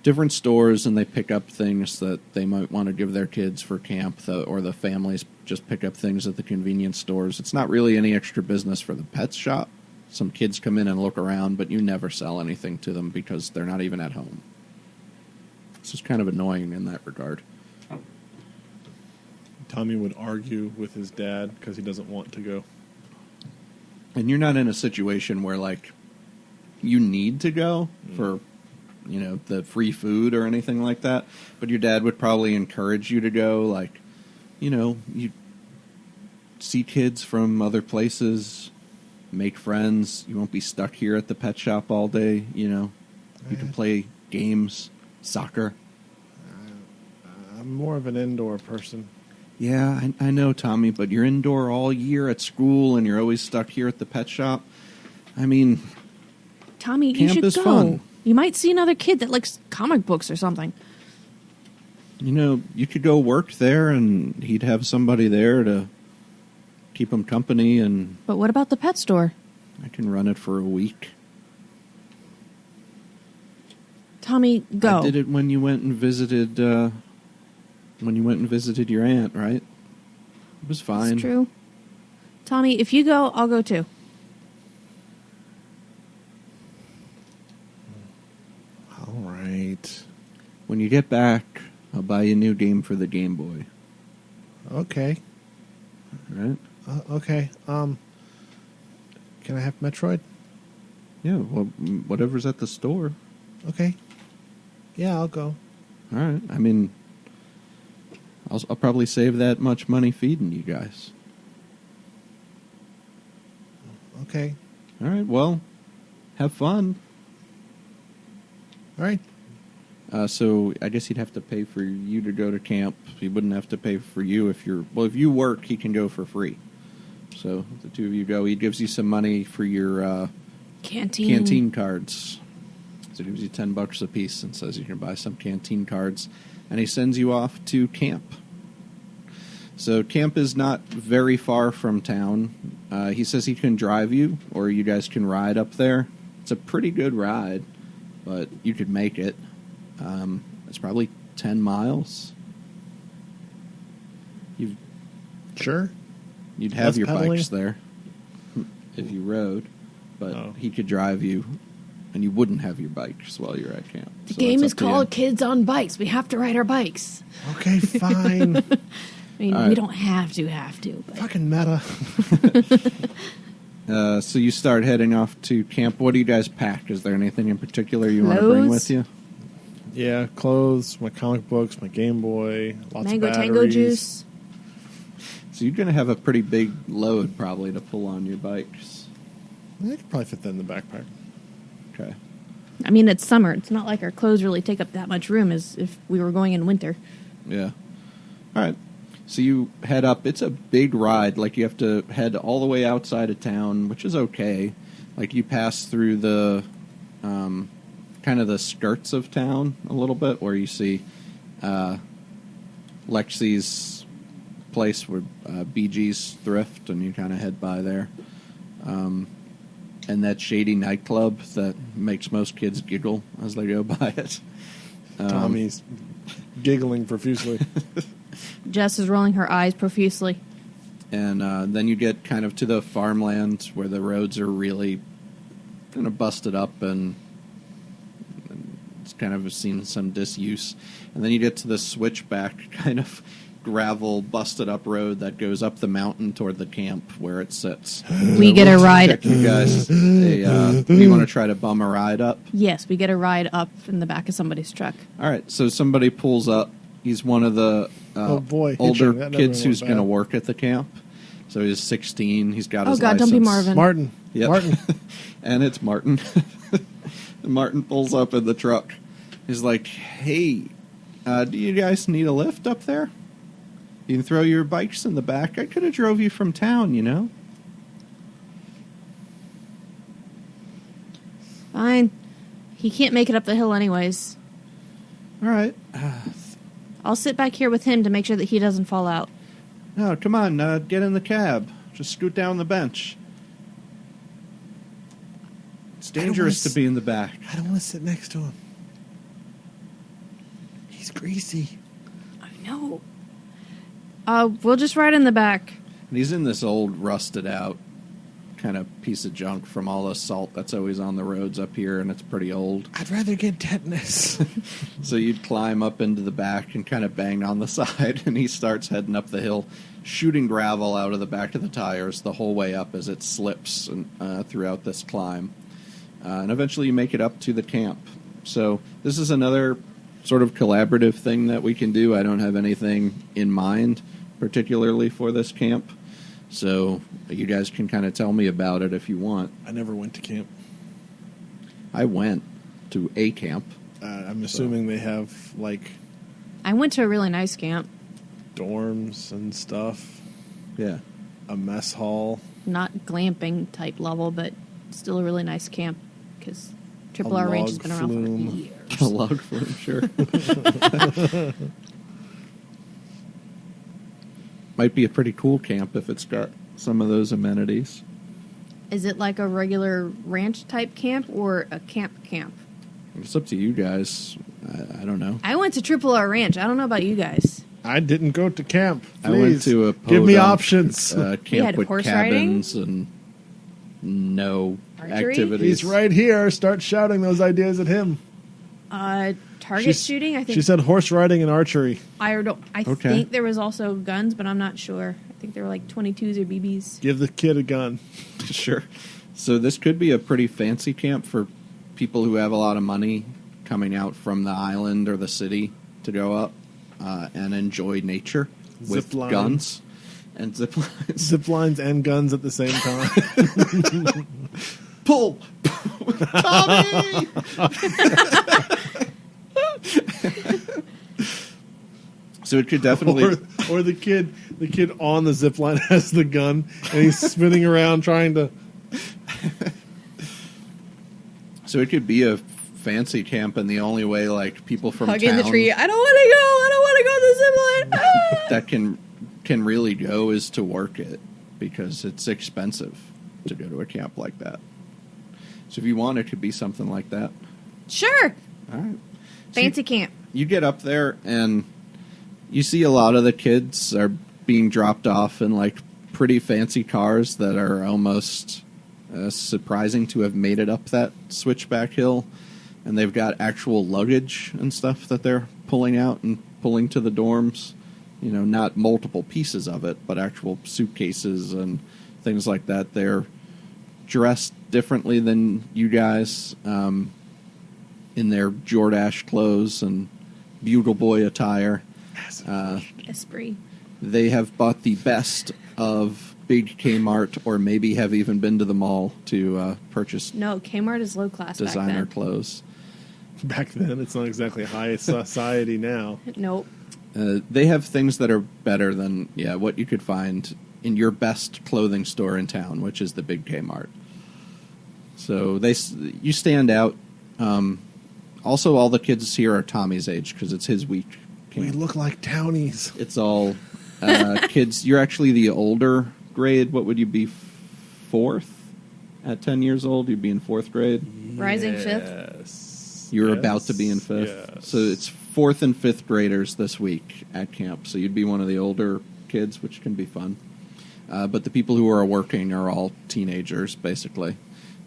Speaker 2: different stores and they pick up things that they might want to give their kids for camp, or the families just pick up things at the convenience stores. It's not really any extra business for the pet shop. Some kids come in and look around, but you never sell anything to them because they're not even at home. This is kind of annoying in that regard.
Speaker 3: Tommy would argue with his dad because he doesn't want to go.
Speaker 2: And you're not in a situation where, like, you need to go for, the free food or anything like that. But your dad would probably encourage you to go. Like, you see kids from other places, make friends. You won't be stuck here at the pet shop all day, You can play games, soccer.
Speaker 3: I'm more of an indoor person.
Speaker 2: Yeah, I know, Tommy, but you're indoor all year at school and you're always stuck here at the pet shop. I mean,
Speaker 1: Tommy, you
Speaker 2: camp
Speaker 1: should
Speaker 2: is
Speaker 1: go.
Speaker 2: fun.
Speaker 1: You might see another kid that likes comic books or something.
Speaker 2: You could go work there and he'd have somebody there to keep him company, and
Speaker 1: But what about the pet store?
Speaker 2: I can run it for a week.
Speaker 1: Tommy, go.
Speaker 2: I did it when you went and visited your aunt, right? It was fine.
Speaker 1: That's true. Tommy, if you go, I'll go too.
Speaker 3: All right.
Speaker 2: When you get back, I'll buy you a new game for the Game Boy.
Speaker 3: Okay.
Speaker 2: All right?
Speaker 3: Okay. Can I have Metroid?
Speaker 2: Yeah, well, whatever's at the store.
Speaker 3: Okay. Yeah, I'll go.
Speaker 2: All right. I mean, I'll probably save that much money feeding you guys.
Speaker 3: Okay.
Speaker 2: All right. Well, have fun.
Speaker 3: All right.
Speaker 2: So I guess he'd have to pay for you to go to camp. He wouldn't have to pay for you if you work, he can go for free. So if the two of you go, he gives you some money for your canteen cards. So he gives you $10 a piece and says you can buy some canteen cards, and he sends you off to camp. So camp is not very far from town. He says he can drive you, or you guys can ride up there. It's a pretty good ride, but you could make it. It's probably 10 miles.
Speaker 3: Sure.
Speaker 2: You'd have
Speaker 3: Less
Speaker 2: your
Speaker 3: pedaling?
Speaker 2: bikes there if you rode, but
Speaker 3: Oh.
Speaker 2: he could drive you, and you wouldn't have your bikes while you're at camp.
Speaker 1: The
Speaker 2: So
Speaker 1: game
Speaker 2: that's
Speaker 1: is
Speaker 2: up to you.
Speaker 1: called Kids on Bikes. We have to ride our bikes.
Speaker 3: Okay, fine.
Speaker 1: I mean,
Speaker 2: All
Speaker 1: we
Speaker 2: right.
Speaker 1: don't have to, but
Speaker 3: Fucking meta.
Speaker 2: So you start heading off to camp. What do you guys pack? Is there anything in particular you want to bring
Speaker 1: Clothes?
Speaker 2: with you?
Speaker 3: Yeah, clothes, my comic books, my Game Boy, lots
Speaker 1: mango
Speaker 3: of batteries.
Speaker 1: tango juice.
Speaker 2: So you're going to have a pretty big load probably to pull on your bikes.
Speaker 3: I could probably fit that in the backpack.
Speaker 2: Okay.
Speaker 1: I mean, it's summer. It's not like our clothes really take up that much room as if we were going in winter.
Speaker 2: Yeah. All right. So you head up. It's a big ride. Like, you have to head all the way outside of town, which is okay. Like, you pass through the kind of the skirts of town a little bit, where you see Lexy's place where BG's Thrift, and you kind of head by there. And that shady nightclub that makes most kids giggle as they go by it.
Speaker 3: Tommy's giggling profusely.
Speaker 1: Jess is rolling her eyes profusely.
Speaker 2: And then you get kind of to the farmland where the roads are really kind of busted up and it's kind of seen some disuse. And then you get to the switchback kind of gravel busted up road that goes up the mountain toward the camp where it sits.
Speaker 1: We get a ride.
Speaker 2: You guys, you want to try to bum a ride up?
Speaker 1: Yes, we get a ride up in the back of somebody's truck.
Speaker 2: All right, so somebody pulls up. He's one of the
Speaker 3: Oh, boy,
Speaker 2: older
Speaker 3: hitching. That never
Speaker 2: kids
Speaker 3: went
Speaker 2: who's
Speaker 3: bad.
Speaker 2: going to work at the camp. So he's 16. He's got
Speaker 1: Oh,
Speaker 2: his
Speaker 1: God,
Speaker 2: license.
Speaker 1: don't be Marvin.
Speaker 3: Martin.
Speaker 2: Yep.
Speaker 3: Martin.
Speaker 2: And it's Martin. Martin pulls up in the truck. He's like, hey, do you guys need a lift up there? You can throw your bikes in the back. I could have drove you from town, you know?
Speaker 1: Fine. He can't make it up the hill anyways.
Speaker 2: All right.
Speaker 1: I'll sit back here with him to make sure that he doesn't fall out.
Speaker 2: No, come on, get in the cab. Just scoot down the bench. It's dangerous to be in the back.
Speaker 3: I don't want to sit next to him. He's greasy.
Speaker 1: I know. We'll just ride in the back.
Speaker 2: And he's in this old, rusted out kind of piece of junk from all the salt that's always on the roads up here, and it's pretty old.
Speaker 3: I'd rather get tetanus.
Speaker 2: So you'd climb up into the back and kind of bang on the side, and he starts heading up the hill, shooting gravel out of the back of the tires the whole way up as it slips throughout this climb. And eventually you make it up to the camp. So this is another sort of collaborative thing that we can do. I don't have anything in mind particularly for this camp. So you guys can kind of tell me about it if you want.
Speaker 3: I never went to camp.
Speaker 2: I went to a camp.
Speaker 3: I'm assuming they have, like,
Speaker 1: I went to a really nice camp.
Speaker 3: dorms and stuff.
Speaker 2: Yeah.
Speaker 3: A mess hall.
Speaker 1: Not glamping type level, but still a really nice camp because Triple
Speaker 3: A
Speaker 1: R Ranch has
Speaker 3: log
Speaker 1: been around
Speaker 3: flume.
Speaker 1: for years.
Speaker 2: A log flume, sure. Might be a pretty cool camp if it's got some of those amenities.
Speaker 1: Is it like a regular ranch type camp or a camp?
Speaker 2: It's up to you guys. I don't know.
Speaker 1: I went to Triple R Ranch. I don't know about you guys.
Speaker 3: I didn't go to camp. Please.
Speaker 2: I went to a
Speaker 3: Give me
Speaker 2: podunk,
Speaker 3: options.
Speaker 1: You
Speaker 2: camp
Speaker 1: had
Speaker 2: with
Speaker 1: horse
Speaker 2: cabins and no
Speaker 1: Archery?
Speaker 2: activities.
Speaker 3: He's right here. Start shouting those ideas at him.
Speaker 1: Target shooting. I think
Speaker 3: She said horse riding and archery.
Speaker 1: I
Speaker 2: Okay.
Speaker 1: think there was also guns, but I'm not sure. I think they were like 22s or BBs.
Speaker 3: Give the kid a gun.
Speaker 2: Sure. So this could be a pretty fancy camp for people who have a lot of money coming out from the island or the city to go up and enjoy nature with
Speaker 3: Zip line.
Speaker 2: guns and zip lines.
Speaker 3: Zip lines and guns at the same time.
Speaker 2: Pull! Tommy! So it could definitely...
Speaker 3: or the kid on the zip line has the gun and he's spinning around trying to.
Speaker 2: So it could be a fancy camp, and the only way, like, people from
Speaker 1: Hugging
Speaker 2: town
Speaker 1: the tree. I don't want to go. I don't want to go to the zip line. Ah!
Speaker 2: that can really go is to work it, because it's expensive to go to a camp like that. So if you want, it could be something like that.
Speaker 1: Sure.
Speaker 2: All right.
Speaker 1: Fancy camp.
Speaker 2: You get up there, and you see a lot of the kids are being dropped off in, like, pretty fancy cars that are almost surprising to have made it up that switchback hill. And they've got actual luggage and stuff that they're pulling out and pulling to the dorms. You know, not multiple pieces of it, but actual suitcases and things like that. They're dressed differently than you guys in their Jordache clothes and Bugle Boy attire.
Speaker 1: Esprit.
Speaker 2: they have bought the best of big Kmart, or maybe have even been to the mall to purchase
Speaker 1: No, Kmart is low class back
Speaker 2: designer
Speaker 1: then.
Speaker 2: clothes.
Speaker 3: Back then, it's not exactly high society now.
Speaker 1: Nope.
Speaker 2: They have things that are better than what you could find in your best clothing store in town, which is the big Kmart. So you stand out. Also, all the kids here are Tommy's age because it's his week.
Speaker 3: We
Speaker 2: camp.
Speaker 3: look like townies.
Speaker 2: It's all kids. You're actually the older grade. What would you be? Fourth at 10 years old, you'd be in fourth grade.
Speaker 1: Rising
Speaker 3: fifth.
Speaker 2: You're about to be in fifth.
Speaker 3: Yes.
Speaker 2: So it's fourth and fifth graders this week at camp. So you'd be one of the older kids, which can be fun. But the people who are working are all teenagers, basically.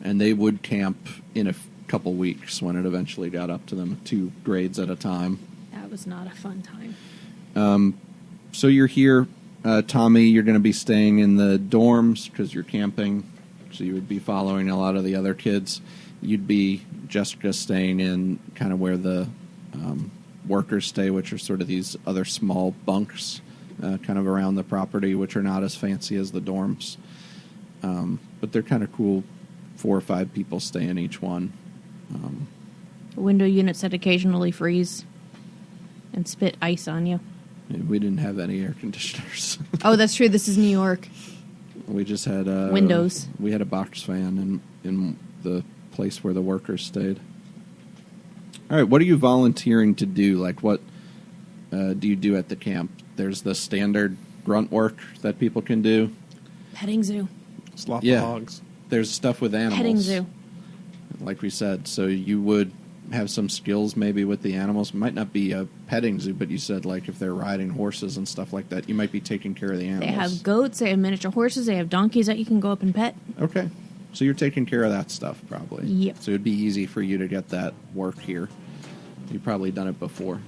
Speaker 2: And they would camp in a couple weeks when it eventually got up to them, 2 grades at a time.
Speaker 1: That was not a fun time.
Speaker 2: So you're here, Tommy, you're going to be staying in the dorms because you're camping. So you would be following a lot of the other kids. You'd be, Jessica, staying in kind of where the workers stay, which are sort of these other small bunks kind of around the property, which are not as fancy as the dorms. But they're kind of cool. 4 or 5 people stay in each one.
Speaker 1: Window units that occasionally freeze and spit ice on you.
Speaker 2: We didn't have any air conditioners.
Speaker 1: Oh, that's true. This is New York.
Speaker 2: We just had
Speaker 1: windows.
Speaker 2: We had a box fan in the place where the workers stayed. All right, what are you volunteering to do? Like, what do you do at the camp? There's the standard grunt work that people can do.
Speaker 1: Petting zoo.
Speaker 3: Slop
Speaker 2: Yeah.
Speaker 3: hogs.
Speaker 2: There's stuff with animals.
Speaker 1: Petting zoo.
Speaker 2: Like we said, so you would have some skills maybe with the animals. It might not be a petting zoo, but you said like if they're riding horses and stuff like that, you might be taking care of the animals.
Speaker 1: They have goats, they have miniature horses, they have donkeys that you can go up and pet.
Speaker 2: Okay. So you're taking care of that stuff probably.
Speaker 1: Yep.
Speaker 2: So it'd be easy for you to get that work here. You've probably done it before.